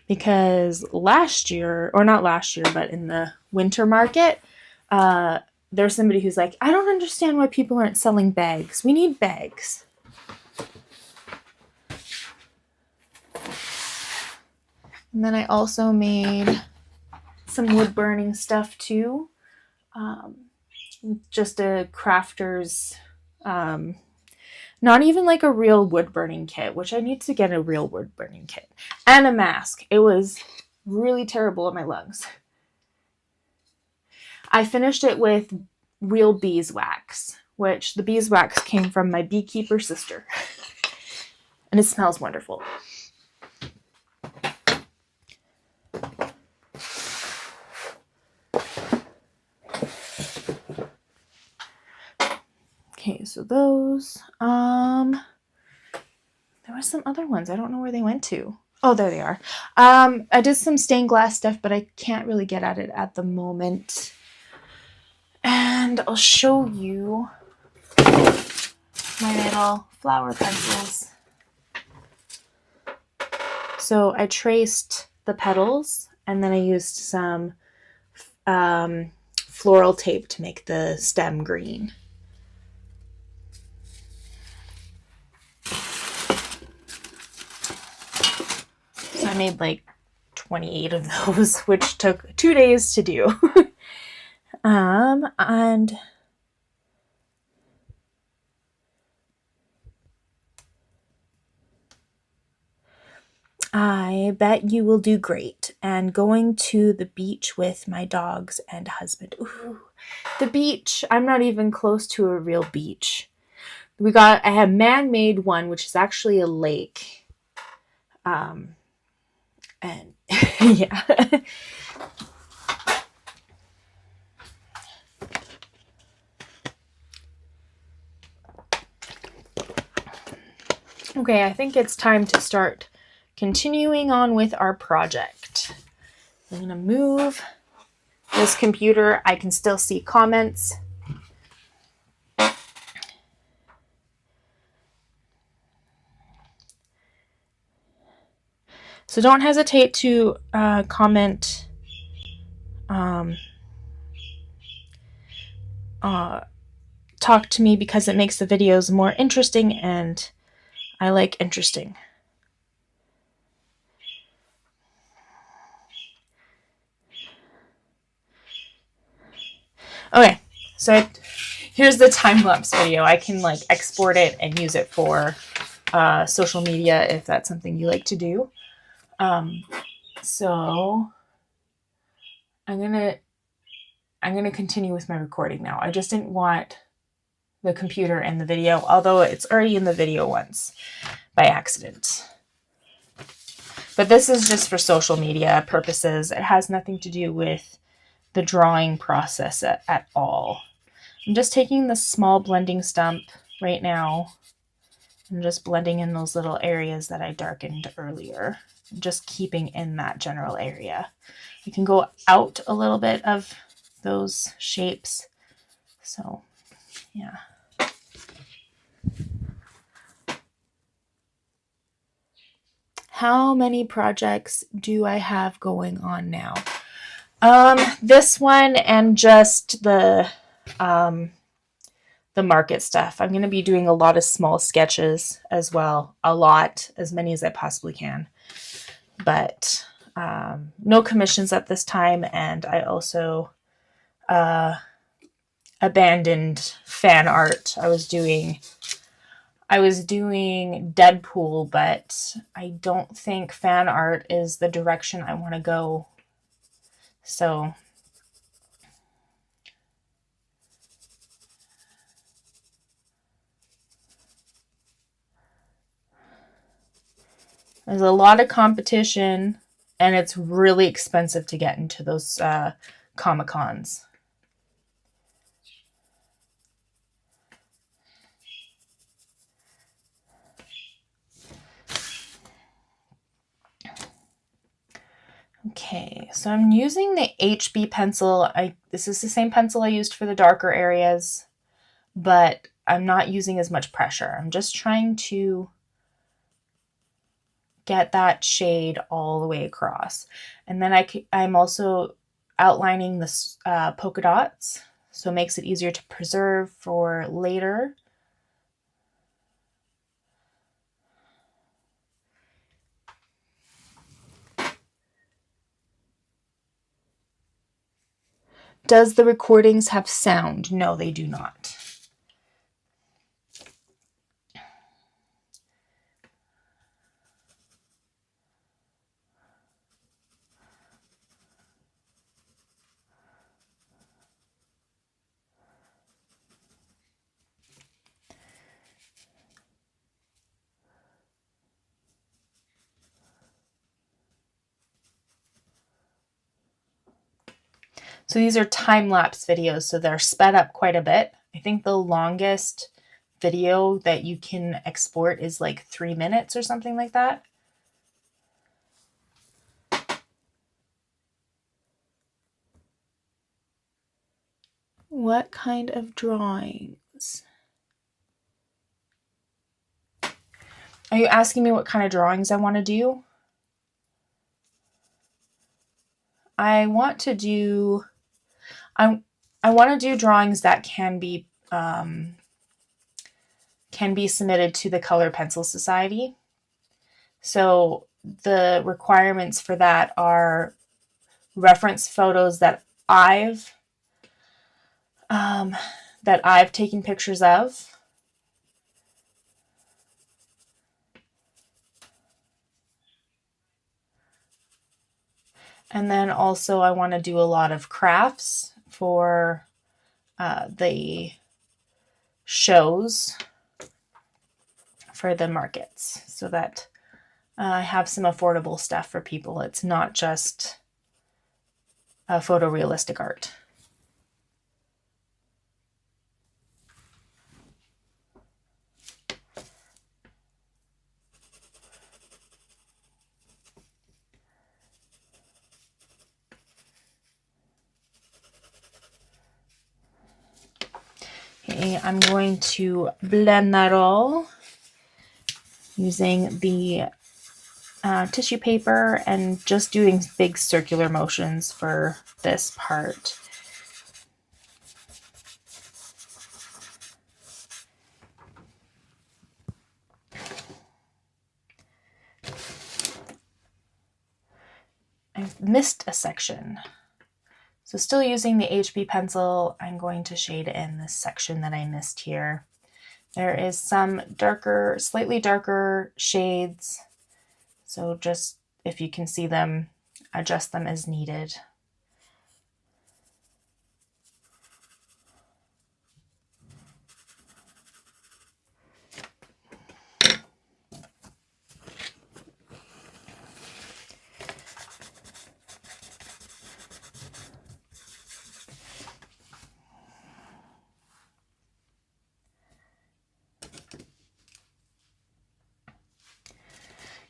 Because last year, or not last year, but in the winter market, there's somebody who's like, I don't understand why people aren't selling bags. We need bags. And then I also made some wood burning stuff too. Just a crafter's, not even like a real wood burning kit, which I need to get a real wood burning kit, and a mask. It was really terrible on my lungs. I finished it with real beeswax, which the beeswax came from my beekeeper sister. And it smells wonderful. Okay, so those. There were some other ones. I don't know where they went to. Oh, there they are. I did some stained glass stuff, but I can't really get at it at the moment. And I'll show you my little flower pencils. So I traced the petals, and then I used some floral tape to make the stem green. So I made like 28 of those, which took 2 days to do. And I bet you will do great. And going to the beach with my dogs and husband. Ooh, the beach. I'm not even close to a real beach. I have man-made one, which is actually a lake. And yeah. Okay, I think it's time to start continuing on with our project. I'm going to move this computer. I can still see comments. So don't hesitate to comment talk to me, because it makes the videos more interesting, and I like interesting. Okay, so here's the time-lapse video. I can like export it and use it for social media if that's something you like to do. So I'm gonna continue with my recording now. I just didn't want the computer in the video, although it's already in the video once by accident. But this is just for social media purposes. It has nothing to do with the drawing process at all. I'm just taking the small blending stump right now and just blending in those little areas that I darkened earlier, just keeping in that general area. You can go out a little bit of those shapes. So, yeah. How many projects do I have going on now? This one and just the market stuff. I'm going to be doing a lot of small sketches as well. As many as I possibly can. But no commissions at this time, and I also abandoned fan art. I was doing Deadpool, but I don't think fan art is the direction I want to go. So there's a lot of competition, and it's really expensive to get into those Comic-Cons. Okay, so I'm using the HB pencil. This is the same pencil I used for the darker areas, but I'm not using as much pressure. I'm just trying to get that shade all the way across. And then I'm also outlining the polka dots, so it makes it easier to preserve for later. Does the recordings have sound? No, they do not. So these are time-lapse videos, so they're sped up quite a bit. I think the longest video that you can export is like 3 minutes or something like that. What kind of drawings? Are you asking me what kind of drawings I want to do? I want to do drawings that can be submitted to the Color Pencil Society. So the requirements for that are reference photos that I've taken pictures of. And then also I want to do a lot of crafts for the shows for the markets, so that I have some affordable stuff for people. It's not just photorealistic art. Okay, I'm going to blend that all using the tissue paper and just doing big circular motions for this part. I've missed a section. So still using the HB pencil, I'm going to shade in this section that I missed here. There is some darker, slightly darker shades. So just, if you can see them, adjust them as needed.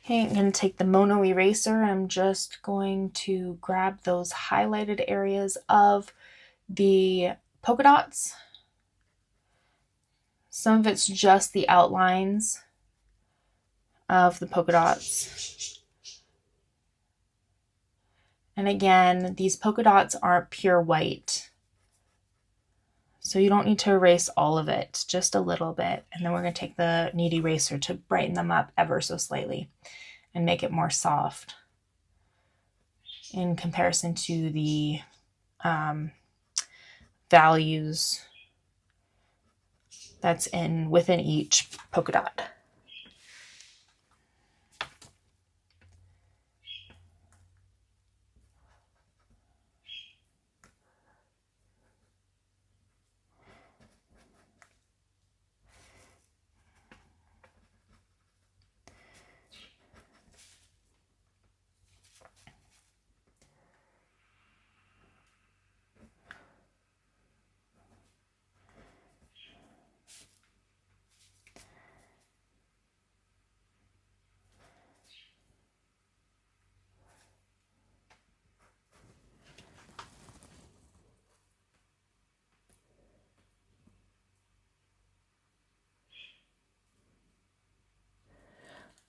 Okay, I'm going to take the Mono eraser. I'm just going to grab those highlighted areas of the polka dots. Some of it's just the outlines of the polka dots. And again, these polka dots aren't pure white, so you don't need to erase all of it, just a little bit. And then we're going to take the knead eraser to brighten them up ever so slightly and make it more soft in comparison to the values that's within each polka dot.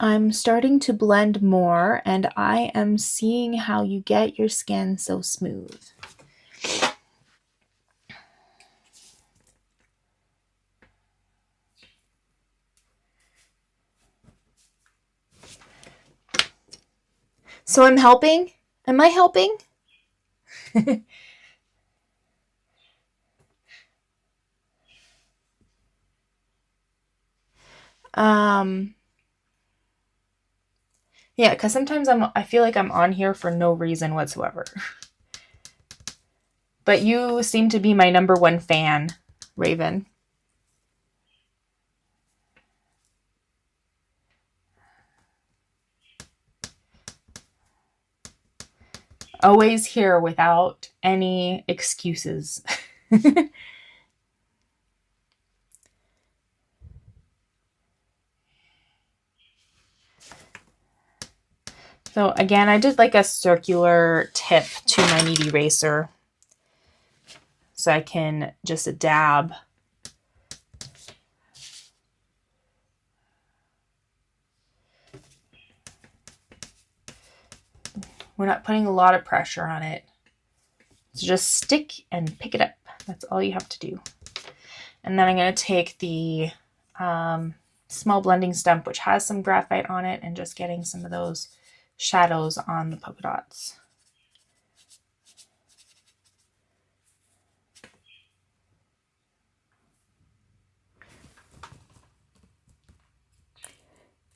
I'm starting to blend more, and I am seeing how you get your skin so smooth. So I'm helping? Am I helping? Yeah, because sometimes I feel like I'm on here for no reason whatsoever. But you seem to be my #1 fan, Raven. Always here without any excuses. So again, I did like a circular tip to my knead eraser. so I can just dab. We're not putting a lot of pressure on it. So just stick and pick it up. That's all you have to do. And then I'm going to take the small blending stump, which has some graphite on it, and just getting some of those shadows on the polka dots.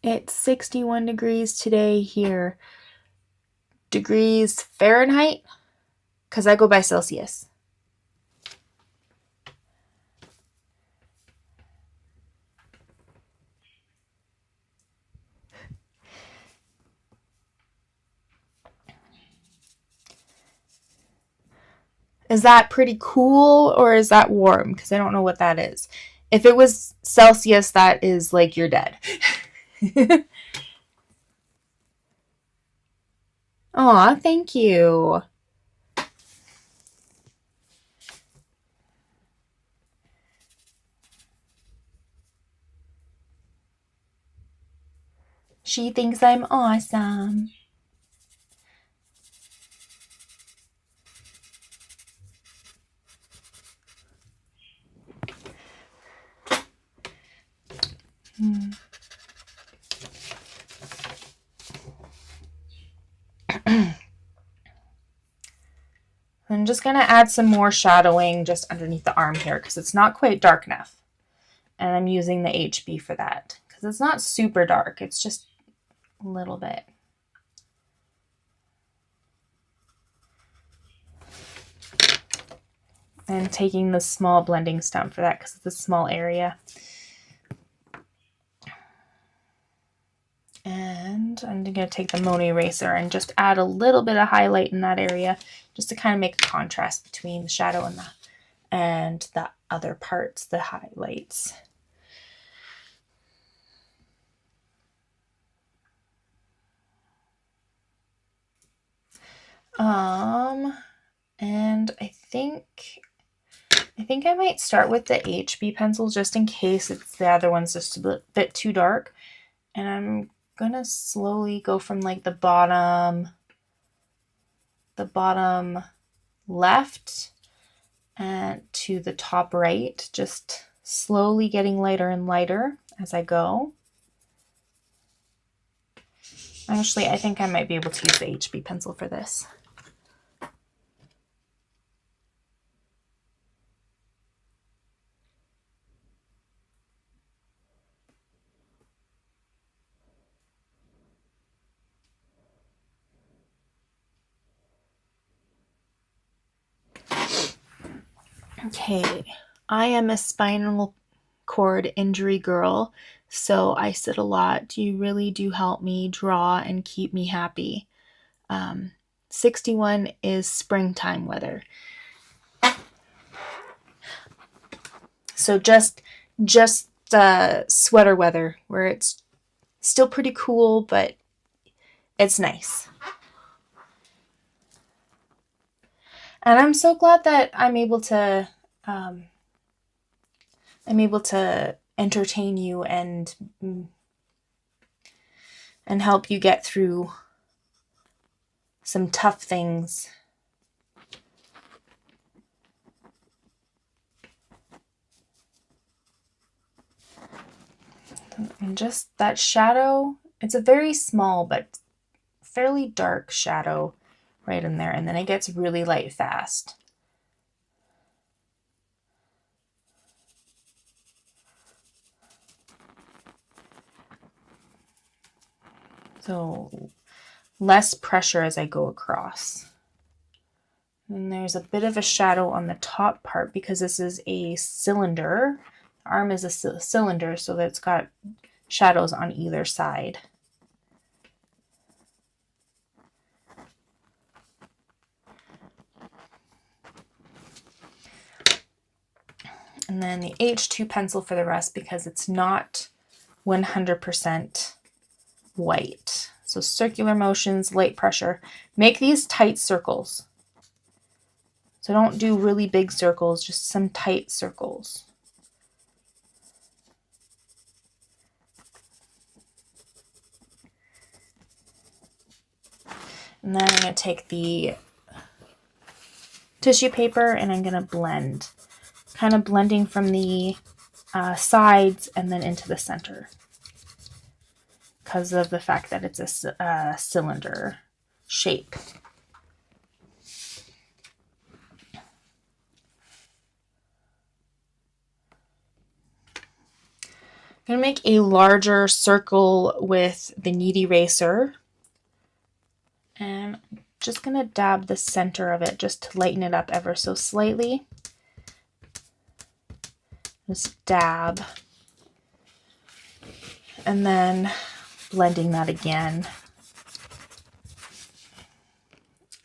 It's 61 degrees today here. Degrees Fahrenheit, because I go by Celsius. Is that pretty cool or is that warm? Because I don't know what that is. If it was Celsius, that is like you're dead. Aw, thank you. She thinks I'm awesome. I'm just going to add some more shadowing just underneath the arm here because it's not quite dark enough. And I'm using the HB for that because it's not super dark. It's just a little bit. And taking the small blending stump for that because it's a small area. And I'm going to take the Mono Eraser and just add a little bit of highlight in that area just to kind of make a contrast between the shadow and the other parts, the highlights. And I think I might start with the HB pencil just in case the other one's just a bit too dark. And I'm gonna slowly go from like the bottom left and to the top right, just slowly getting lighter and lighter as I go. Actually, I think I might be able to use the HB pencil for this. Okay, I am a spinal cord injury girl, so I sit a lot. You really do help me draw and keep me happy. 61 is springtime weather. So just sweater weather where it's still pretty cool, but it's nice. And I'm so glad that I'm able to entertain you and help you get through some tough things. And just that shadow, it's a very small but fairly dark shadow right in there, and then it gets really light fast. So less pressure as I go across. And there's a bit of a shadow on the top part because this is a cylinder. The arm is a cylinder, so that it's got shadows on either side. And then the H2 pencil for the rest because it's not 100% white. So circular motions, light pressure. Make these tight circles. So don't do really big circles, just some tight circles. And then I'm going to take the tissue paper and I'm going to blend, kind of blending from the sides and then into the center because of the fact that it's a cylinder shape. I'm going to make a larger circle with the knead eraser. And I'm just going to dab the center of it just to lighten it up ever so slightly. Just dab. And then blending that again.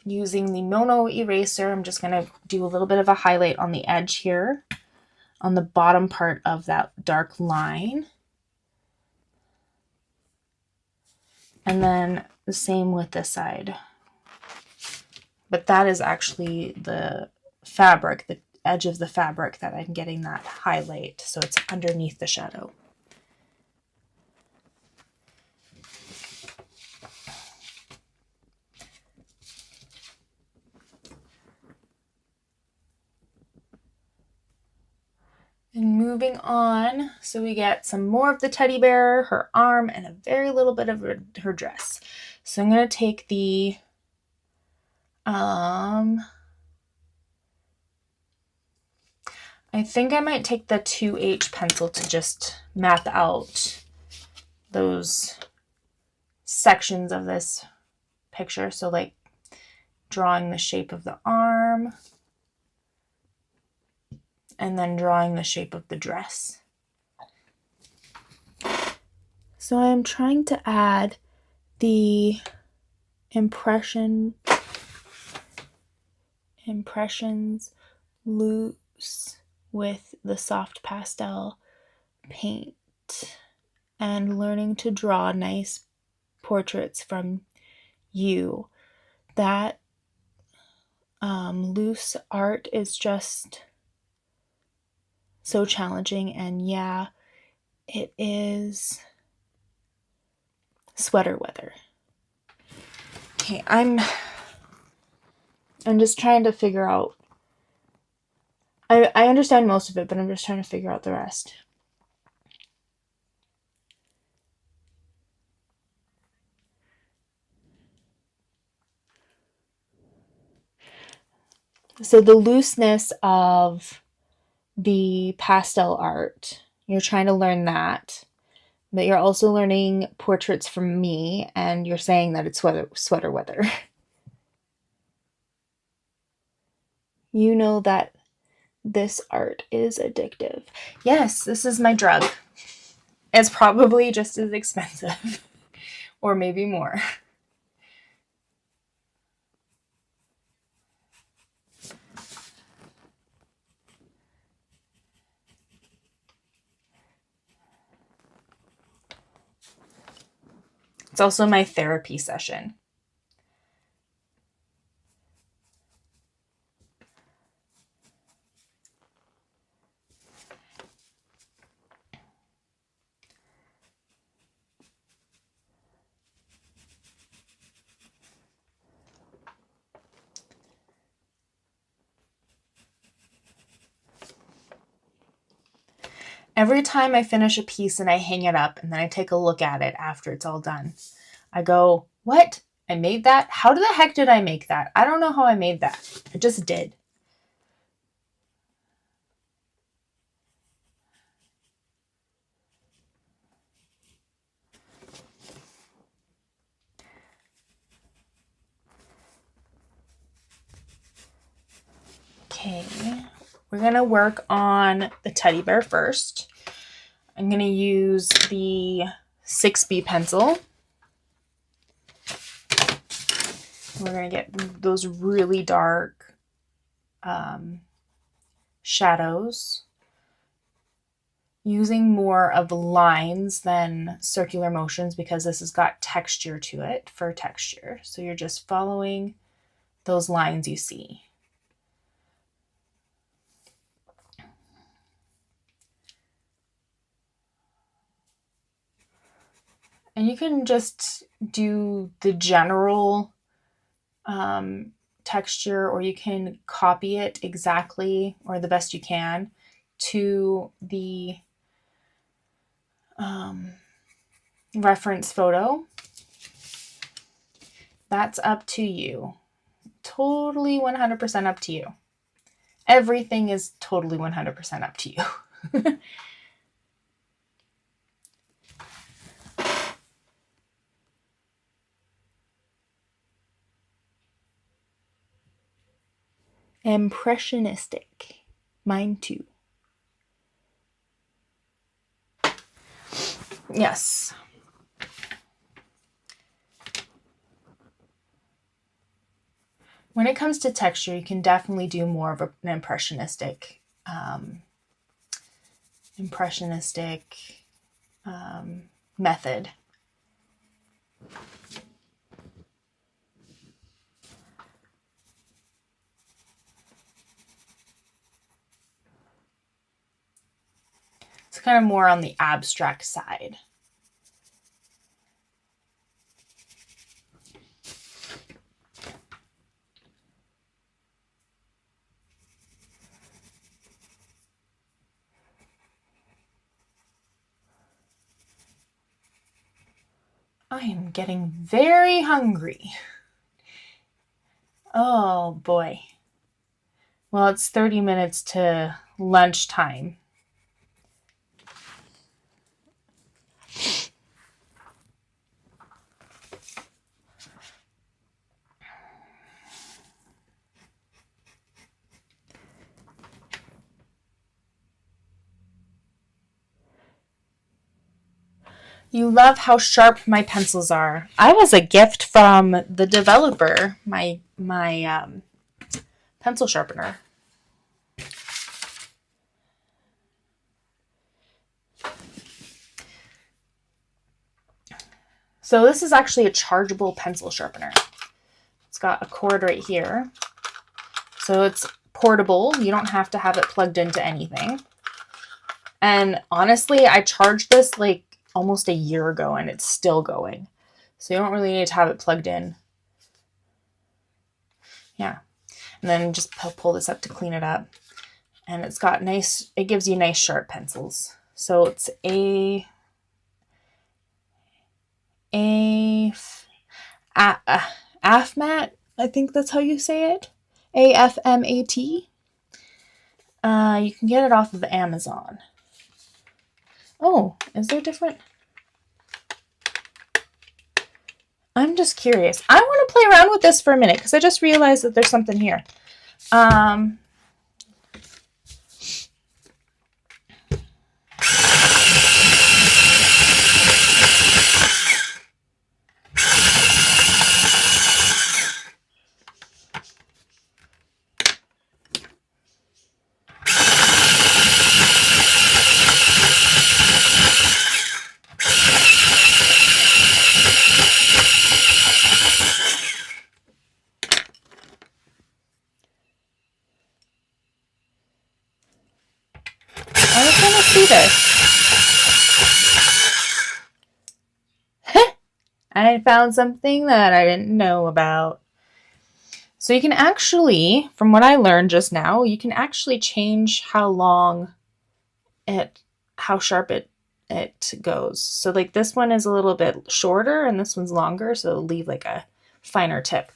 Using the mono eraser, I'm just going to do a little bit of a highlight on the edge here, on the bottom part of that dark line. And then the same with this side. But that is actually the fabric, the edge of the fabric that I'm getting that highlight. So it's underneath the shadow. And moving on, so we get some more of the teddy bear, her arm, and a very little bit of her dress. So I'm going to take the I think I might take the 2H pencil to just map out those sections of this picture. So like drawing the shape of the arm and then drawing the shape of the dress. So I'm trying to add the impressions loose with the soft pastel paint and learning to draw nice portraits from you. That loose art is just so challenging, and yeah, it is sweater weather. Okay, I'm just trying to figure out. I understand most of it, but I'm just trying to figure out the rest. So the looseness of the pastel art, you're trying to learn that, but you're also learning portraits from me, and you're saying that it's sweater weather. You know that this art is addictive. Yes, this is my drug. It's probably just as expensive, or maybe more. It's also my therapy session. Every time I finish a piece and I hang it up and then I take a look at it after it's all done, I go, what? I made that? How the heck did I make that? I don't know how I made that. I just did. Okay, we're going to work on the teddy bear first. I'm going to use the 6B pencil. We're going to get those really dark shadows, using more of lines than circular motions because this has got texture to it for texture. So you're just following those lines you see. And you can just do the general texture, or you can copy it exactly, or the best you can, to the reference photo. That's up to you. Totally 100% up to you. Everything is totally 100% up to you. Impressionistic. Mine too. Yes. When it comes to texture, you can definitely do more of an impressionistic method. It's kind of more on the abstract side. I am getting very hungry. Oh boy. Well, it's 30 minutes to lunchtime. You love how sharp my pencils are. I was a gift from the developer, my pencil sharpener. So this is actually a chargeable pencil sharpener. It's got a cord right here. So it's portable. You don't have to have it plugged into anything. And honestly, I charged this like almost a year ago and it's still going. So you don't really need to have it plugged in. Yeah. And then just pull this up to clean it up. And it's got nice, it gives you nice sharp pencils. So it's AFMAT, I think that's how you say it. AFMAT. You can get it off of Amazon. Oh, is there different? I'm just curious. I want to play around with this for a minute because I just realized that there's something here. I just want to see this. I found something that I didn't know about. So you can actually, from what I learned just now, you can actually change how sharp it goes. So like this one is a little bit shorter and this one's longer, so it'll leave like a finer tip.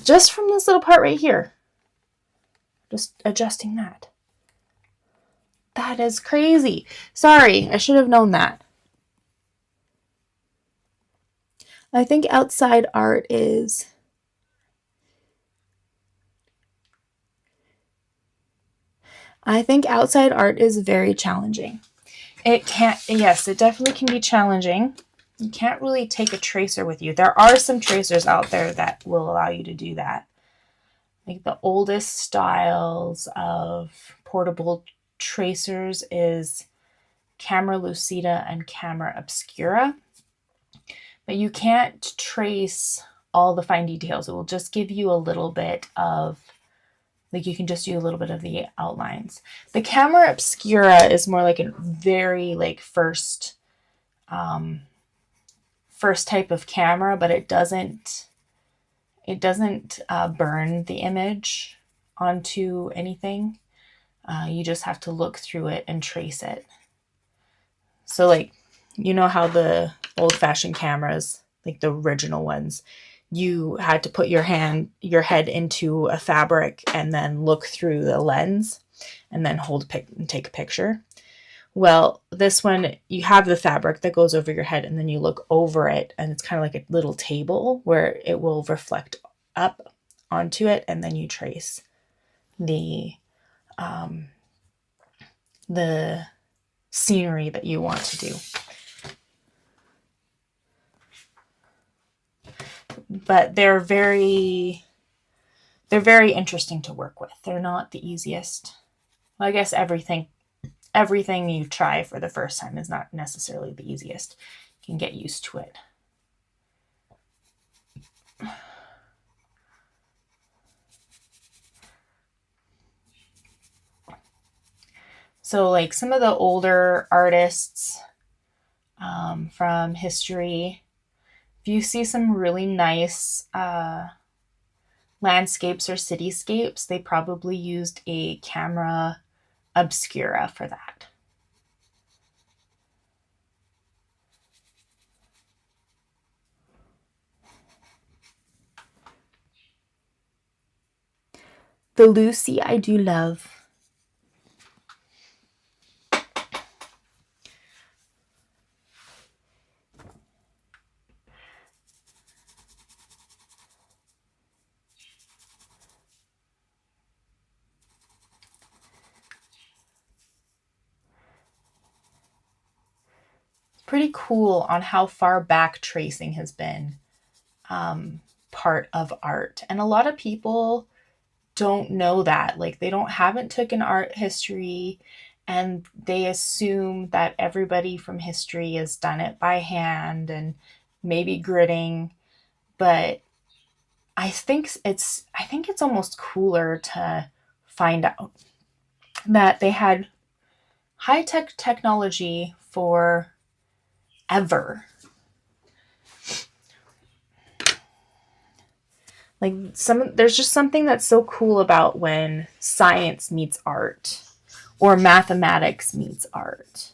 Just from this little part right here. Just adjusting that. That is crazy. Sorry, I should have known that. I think outside art is very challenging. It definitely can be challenging. You can't really take a tracer with you. There are some tracers out there that will allow you to do that. Like the oldest styles of portable tracers is Camera Lucida and Camera Obscura. But you can't trace all the fine details. It will just give you a little bit of, like you can just do a little bit of the outlines. The Camera Obscura is more like a very like first first type of camera, but it doesn't burn the image onto anything. You just have to look through it and trace it. So like, you know how the old-fashioned cameras, like the original ones, you had to put your head into a fabric and then look through the lens and then and take a picture. Well, this one, you have the fabric that goes over your head and then you look over it, and it's kind of like a little table where it will reflect up onto it, and then you trace the scenery that you want to do. But they're very interesting to work with. They're not the easiest. Well, I guess everything you try for the first time is not necessarily the easiest. You can get used to it. So like some of the older artists from history, if you see some really nice landscapes or cityscapes, they probably used a camera obscura for that. The Lucy I do love. Pretty cool on how far back tracing has been part of art. And a lot of people don't know that. Like they haven't taken art history, and they assume that everybody from history has done it by hand and maybe gridding. But I think it's almost cooler to find out that they had high-tech technology for ever. Like there's just something that's so cool about when science meets art or mathematics meets art.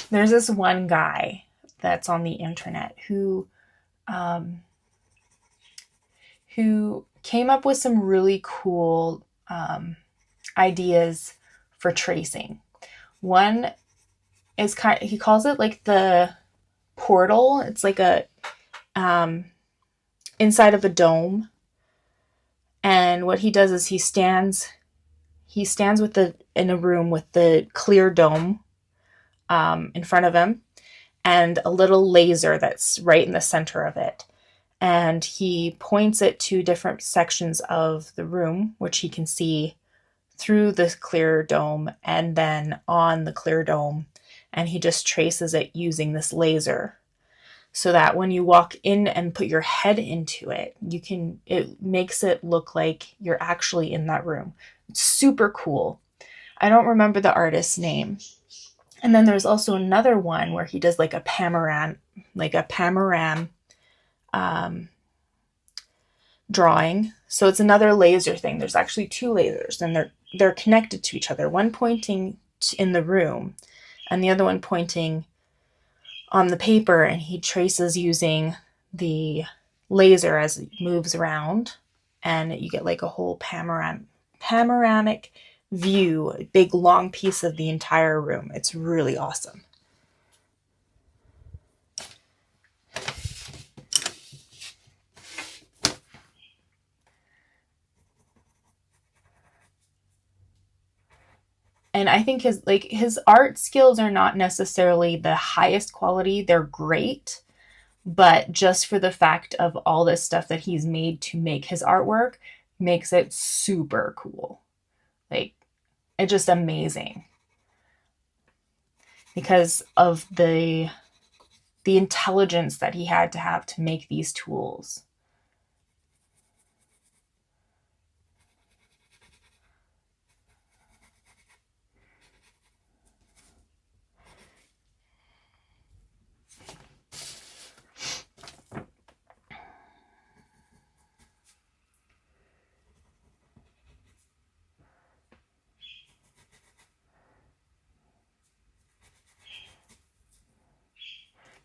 There's this one guy that's on the internet who came up with some really cool ideas for tracing. One is he calls it like the portal. It's like a inside of a dome. And what he does is he stands in a room with the clear dome in front of him, and a little laser that's right in the center of it. And he points it to different sections of the room, which he can see through the clear dome and then on the clear dome. And he just traces it using this laser, so that when you walk in and put your head into it, it makes it look like you're actually in that room. It's super cool. I don't remember the artist's name. And then there's also another one where he does like a panorama drawing. So it's another laser thing. There's actually two lasers, and they're connected to each other. One pointing in the room, and the other one pointing on the paper. And he traces using the laser as it moves around, and you get like a whole panoramic view, a big long piece of the entire room. It's really awesome. And I think his art skills are not necessarily the highest quality. They're great, but just for the fact of all this stuff that he's made to make his artwork makes it super cool. Like, it's just amazing. because of the intelligence that he had to have to make these tools.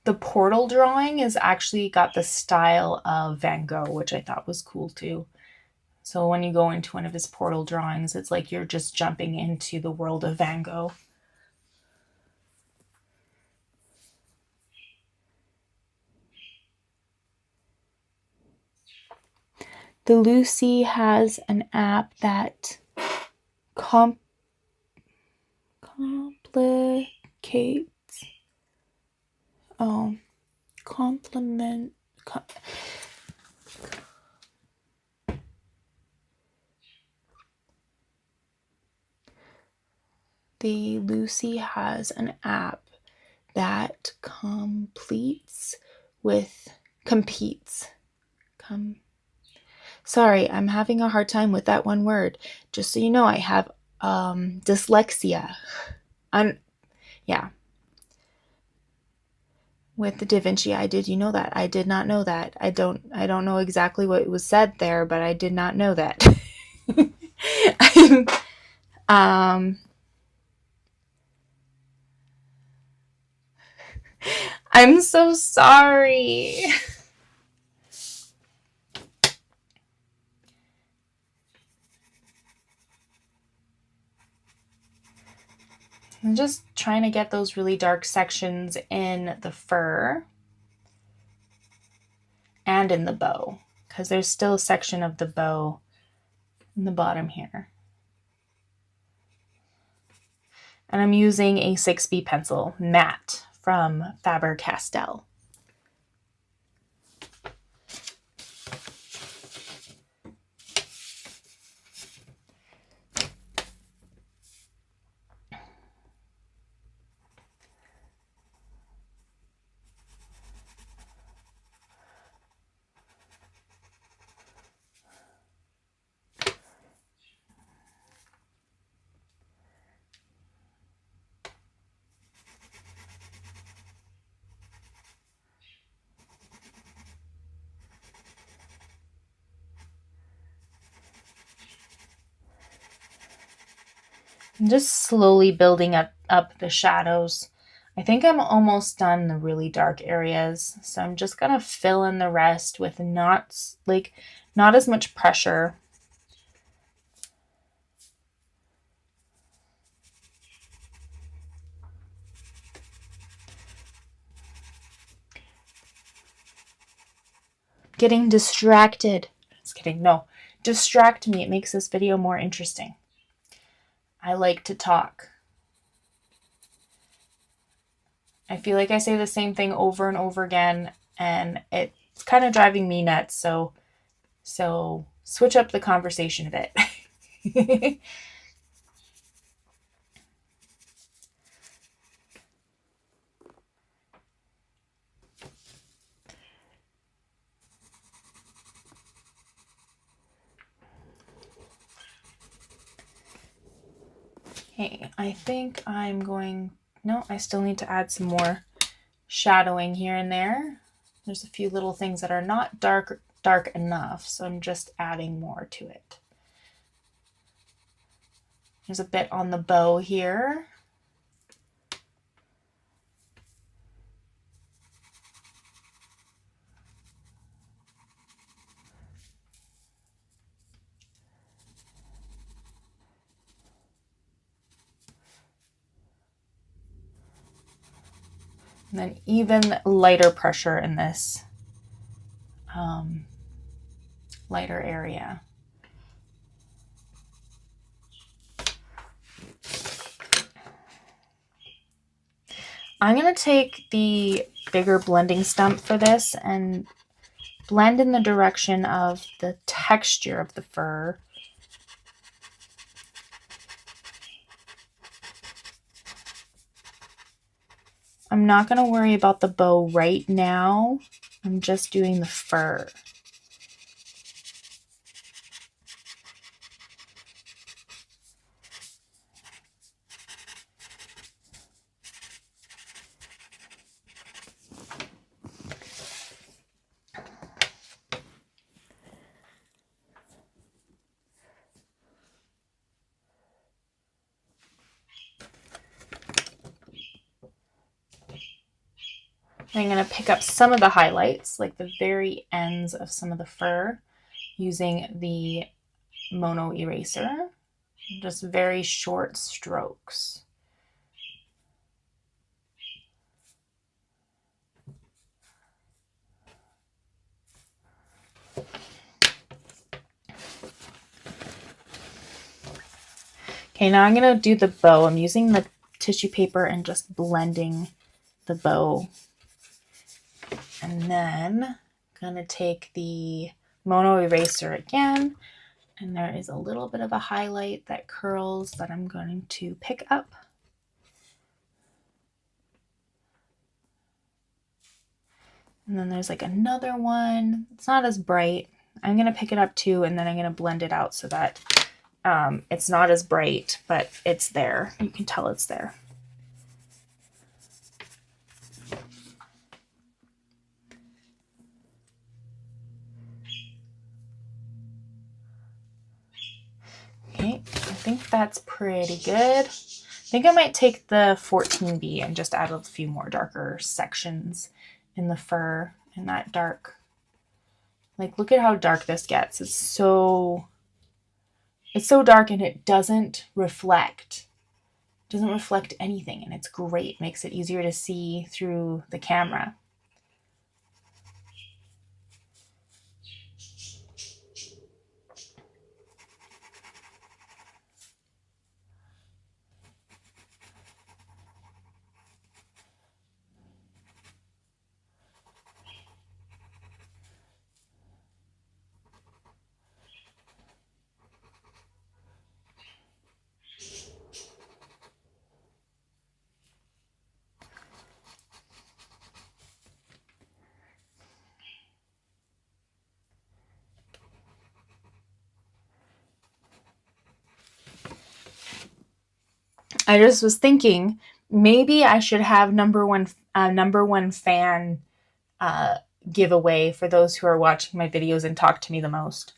The portal drawing is actually got the style of Van Gogh, which I thought was cool too. So when you go into one of his portal drawings, it's like you're just jumping into the world of Van Gogh. The Lucy has an app that The Lucy has an app that competes. Sorry, I'm having a hard time with that one word. Just so you know, I have dyslexia. Yeah. With the Da Vinci Eye, did you know that? I did not know that. I don't know exactly what was said there, but I did not know that. I'm so sorry. I'm just trying to get those really dark sections in the fur and in the bow, because there's still a section of the bow in the bottom here. And I'm using a 6B pencil, matte, from Faber-Castell. I'm just slowly building up the shadows. I think I'm almost done the really dark areas. So I'm just going to fill in the rest with not as much pressure. Getting distracted. Just kidding. No, distract me. It makes this video more interesting. I like to talk. I feel like I say the same thing over and over again, and it's kind of driving me nuts. So switch up the conversation a bit. Okay, I think I'm going... No, I still need to add some more shadowing here and there. There's a few little things that are not dark enough, so I'm just adding more to it. There's a bit on the bow here. And then even lighter pressure in this lighter area. I'm going to take the bigger blending stump for this and blend in the direction of the texture of the fur. I'm not going to worry about the bow right now. I'm just doing the fur. I'm going to pick up some of the highlights, like the very ends of some of the fur, using the mono eraser. Just very short strokes. Okay, now I'm going to do the bow. I'm using the tissue paper and just blending the bow. And then I'm going to take the mono eraser again, and there is a little bit of a highlight that curls that I'm going to pick up. And then there's like another one. It's not as bright. I'm going to pick it up too, and then I'm going to blend it out so that it's not as bright, but it's there. You can tell it's there. Okay, I think that's pretty good. I think I might take the 14B and just add a few more darker sections in the fur in that dark. Like, look at how dark this gets. It's so dark, and it doesn't reflect. It doesn't reflect anything, and it's great. It makes it easier to see through the camera. I just was thinking maybe I should have number one fan giveaway for those who are watching my videos and talk to me the most.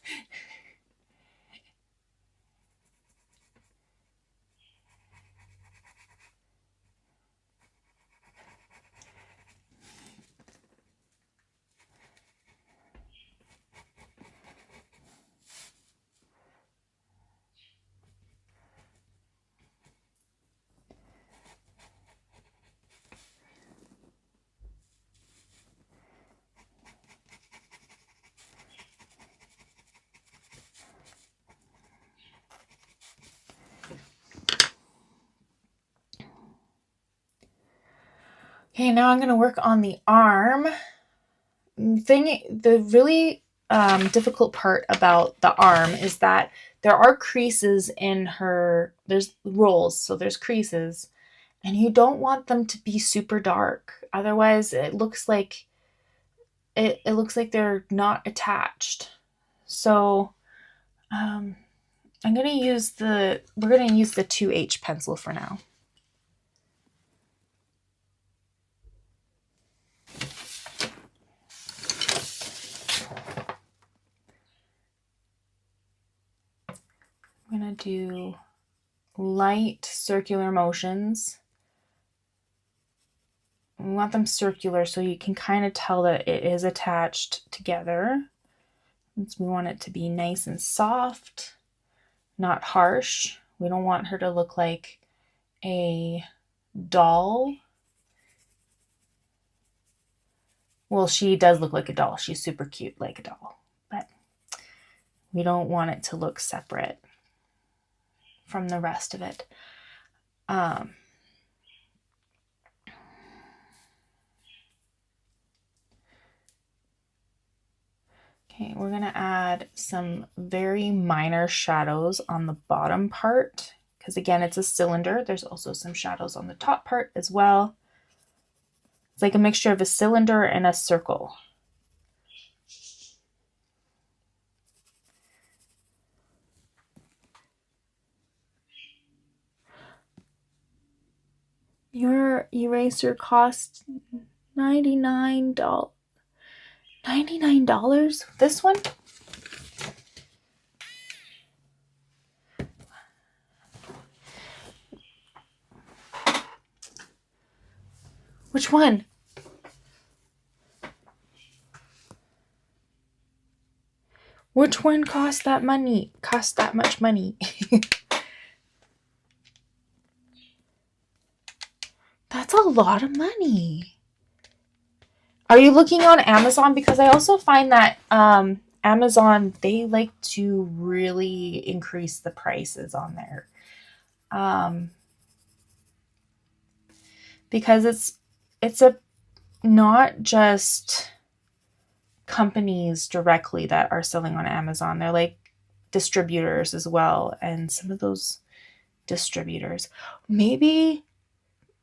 Okay, now I'm going to work on the arm. The really difficult part about the arm is that there are creases in her, there's rolls, so there's creases, and you don't want them to be super dark. Otherwise, it looks like they're not attached. So we're going to use the 2H pencil for now. I'm going to do light circular motions. We want them circular so you can kind of tell that it is attached together. We want it to be nice and soft, not harsh. We don't want her to look like a doll. Well, she does look like a doll. She's super cute like a doll, but we don't want it to look separate from the rest of it. Okay, we're going to add some very minor shadows on the bottom part because, again, it's a cylinder. There's also some shadows on the top part as well. It's like a mixture of a cylinder and a circle. Your eraser cost $99. $99? This one? Which one? Which one cost that money? Cost that much money? That's a lot of money. Are you looking on Amazon? Because I also find that Amazon, they like to really increase the prices on there. Because it's not just companies directly that are selling on Amazon. They're like distributors as well. And some of those distributors, maybe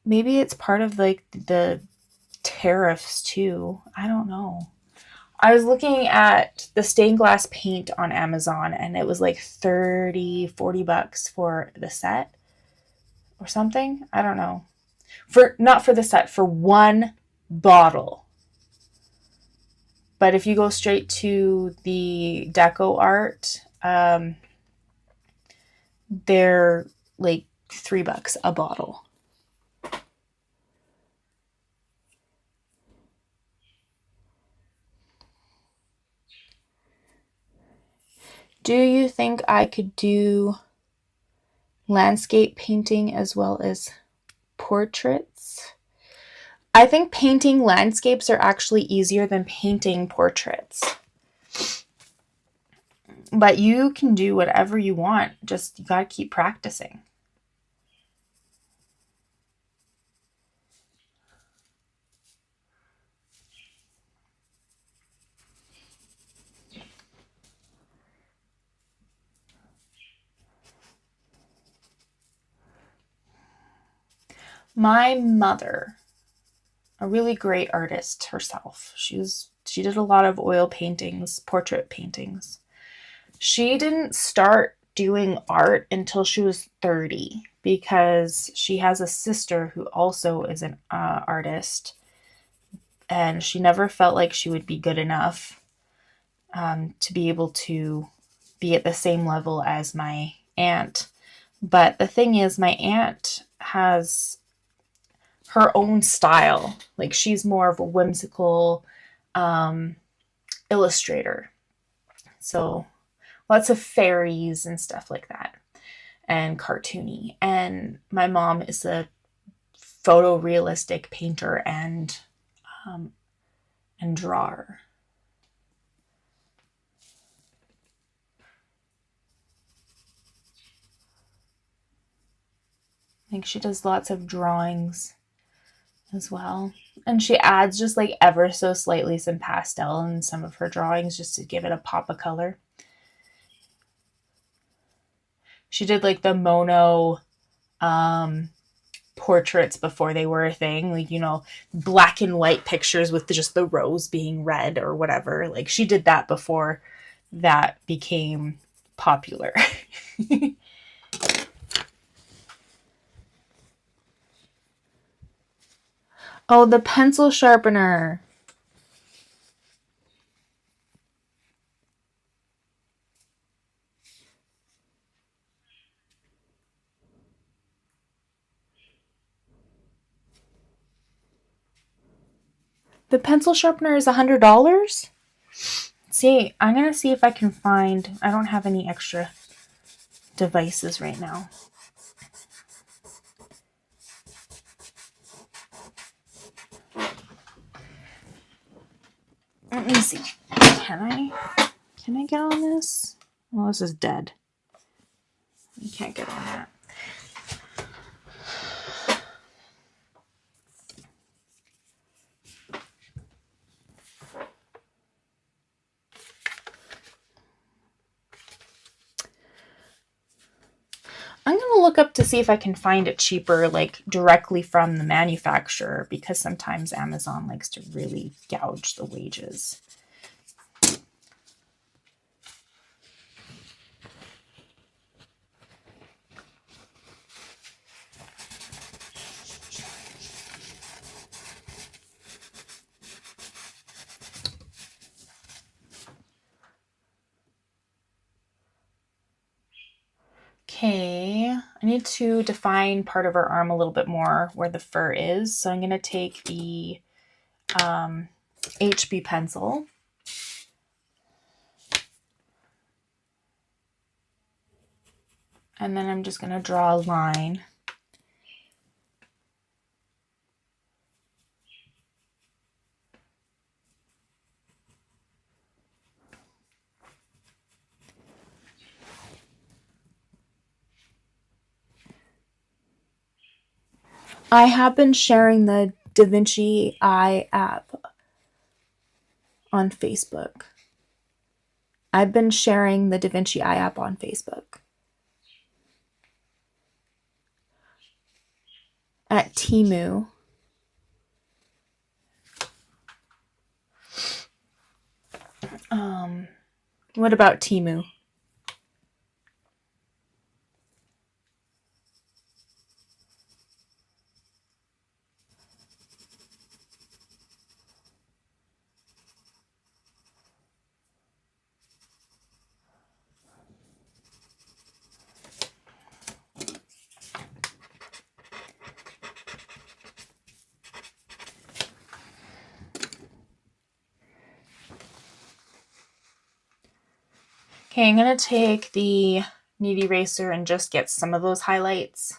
it's part of like the tariffs too. I don't know. I was looking at the stained glass paint on Amazon and it was like $30-$40 for the set or something. I don't know. Not for the set, for one bottle. But if you go straight to the deco art, they're like $3 a bottle. Do you think I could do landscape painting as well as portraits? I think painting landscapes are actually easier than painting portraits. But you can do whatever you want. Just, you gotta keep practicing. My mother, a really great artist herself. She did a lot of oil paintings, portrait paintings. She didn't start doing art until she was 30 because she has a sister who also is an artist, and she never felt like she would be good enough to be able to be at the same level as my aunt. But the thing is, my aunt has her own style. Like, she's more of a whimsical illustrator. So lots of fairies and stuff like that, and cartoony. And my mom is a photorealistic painter and drawer. I think she does lots of drawings as well. And she adds just like ever so slightly some pastel in some of her drawings just to give it a pop of color. She did like the mono portraits before they were a thing. Like, you know, black and white pictures with just the rose being red or whatever. Like, she did that before that became popular. Oh, the pencil sharpener. The pencil sharpener is $100? See, I'm going to see if I can find... I don't have any extra devices right now. Let me see. Can I get on this? Well, this is dead. You can't get on that. I'm going to look up to see if I can find it cheaper, like directly from the manufacturer, because sometimes Amazon likes to really gouge the wages. Okay, I need to define part of her arm a little bit more where the fur is. So I'm going to take the HB pencil. And then I'm just going to draw a line. I have been sharing the Vinci Eye App on Facebook. I've been sharing the Vinci Eye App on Facebook. At Temu. What about Temu? Okay, I'm going to take the knead eraser and just get some of those highlights.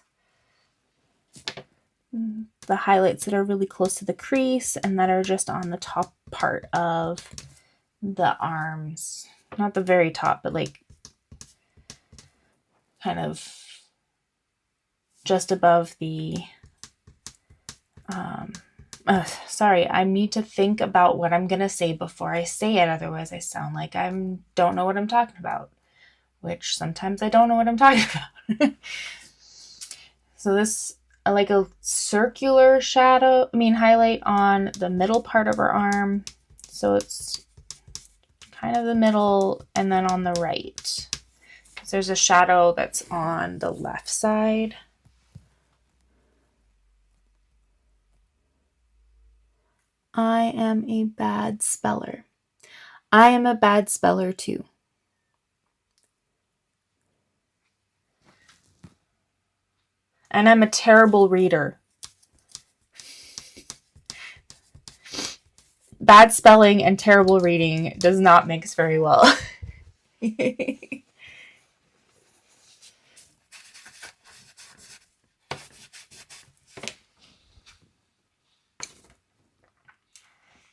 The highlights that are really close to the crease and that are just on the top part of the arms. Not the very top, but like kind of just above the sorry, I need to think about what I'm going to say before I say it. Otherwise, I sound like I don't know what I'm talking about, which sometimes I don't know what I'm talking about. So this, like a circular highlight on the middle part of her arm. So it's kind of the middle and then on the right. There's a shadow that's on the left side. I am a bad speller. I am a bad speller too. And I'm a terrible reader. Bad spelling and terrible reading does not mix very well.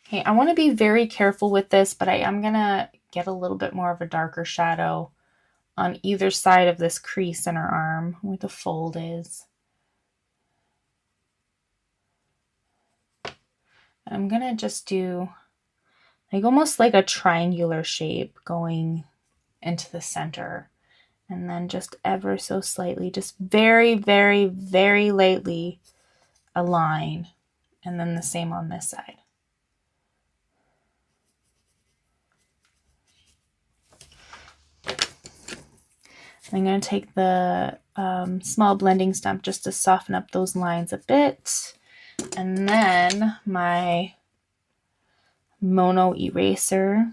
Okay, I want to be very careful with this, but I am going to get a little bit more of a darker shadow on either side of this crease in her arm where the fold is. I'm going to just do like almost like a triangular shape going into the center. And then just ever so slightly, just very, very, very lightly a line. And then the same on this side. I'm going to take the small blending stump just to soften up those lines a bit. And then my mono eraser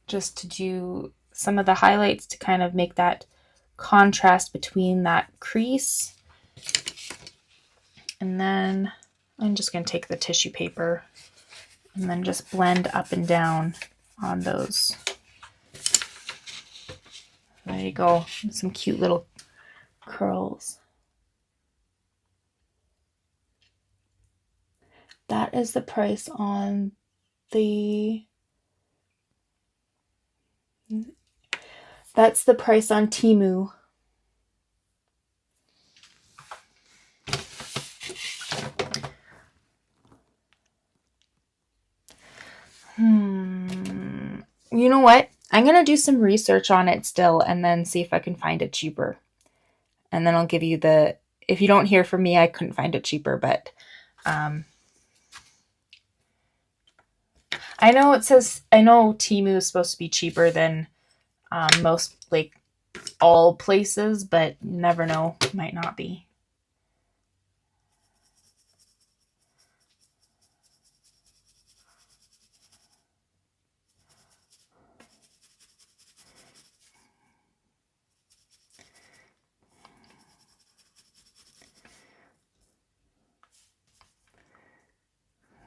just to do some of the highlights to kind of make that contrast between that crease. And then I'm just going to take the tissue paper and then just blend up and down on those. There you go. Some cute little curls. That is the price on the... That's the price on Temu. You know what? I'm going to do some research on it still and then see if I can find it cheaper. And then I'll give you if you don't hear from me, I couldn't find it cheaper, but I know Temu is supposed to be cheaper than most, like, all places, but you never know, might not be.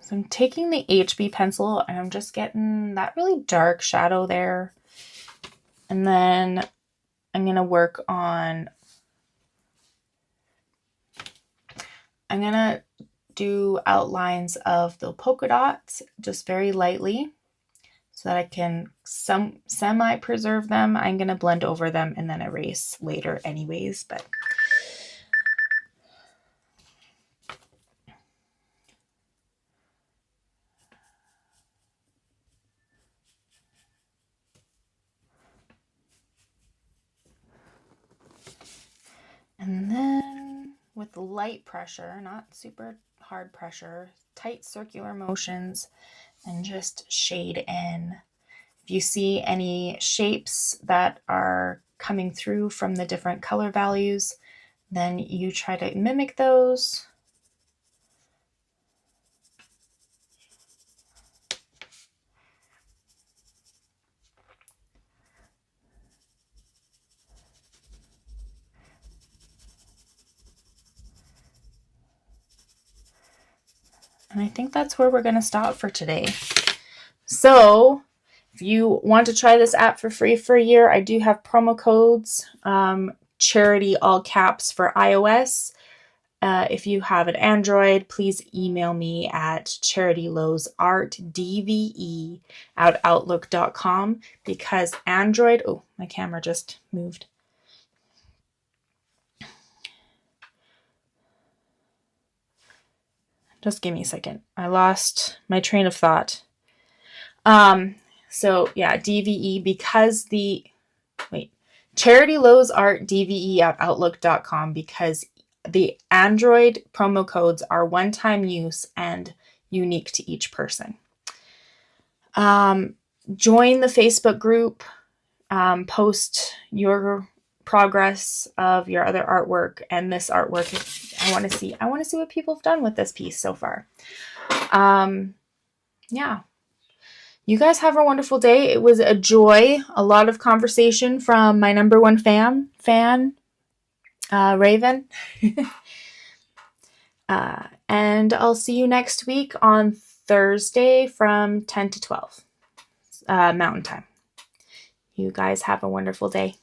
So I'm taking the HB pencil and I'm just getting that really dark shadow there. And then I'm going to work on, I'm going to do outlines of the polka dots just very lightly so that I can semi-preserve them. I'm going to blend over them and then erase later anyways, but and then with light pressure, not super hard pressure, tight circular motions, and just shade in. If you see any shapes that are coming through from the different color values, then you try to mimic those. And I think that's where we're going to stop for today. So if you want to try this app for free for a year, I do have promo codes, charity all caps for iOS. If you have an Android, please email me at charitylowsartdve at outlook.com, because Android, oh, my camera just moved. Just give me a second. I lost my train of thought. So yeah, DVE, because charitylowsartdve at outlook.com, because the Android promo codes are one-time use and unique to each person. Join the Facebook group, post your progress of your other artwork and this artwork. I want to see what people have done with this piece so far. Yeah. You guys have a wonderful day. It was a joy. A lot of conversation from my number one fan, Raven. And I'll see you next week on Thursday from 10 to 12 Mountain Time. You guys have a wonderful day.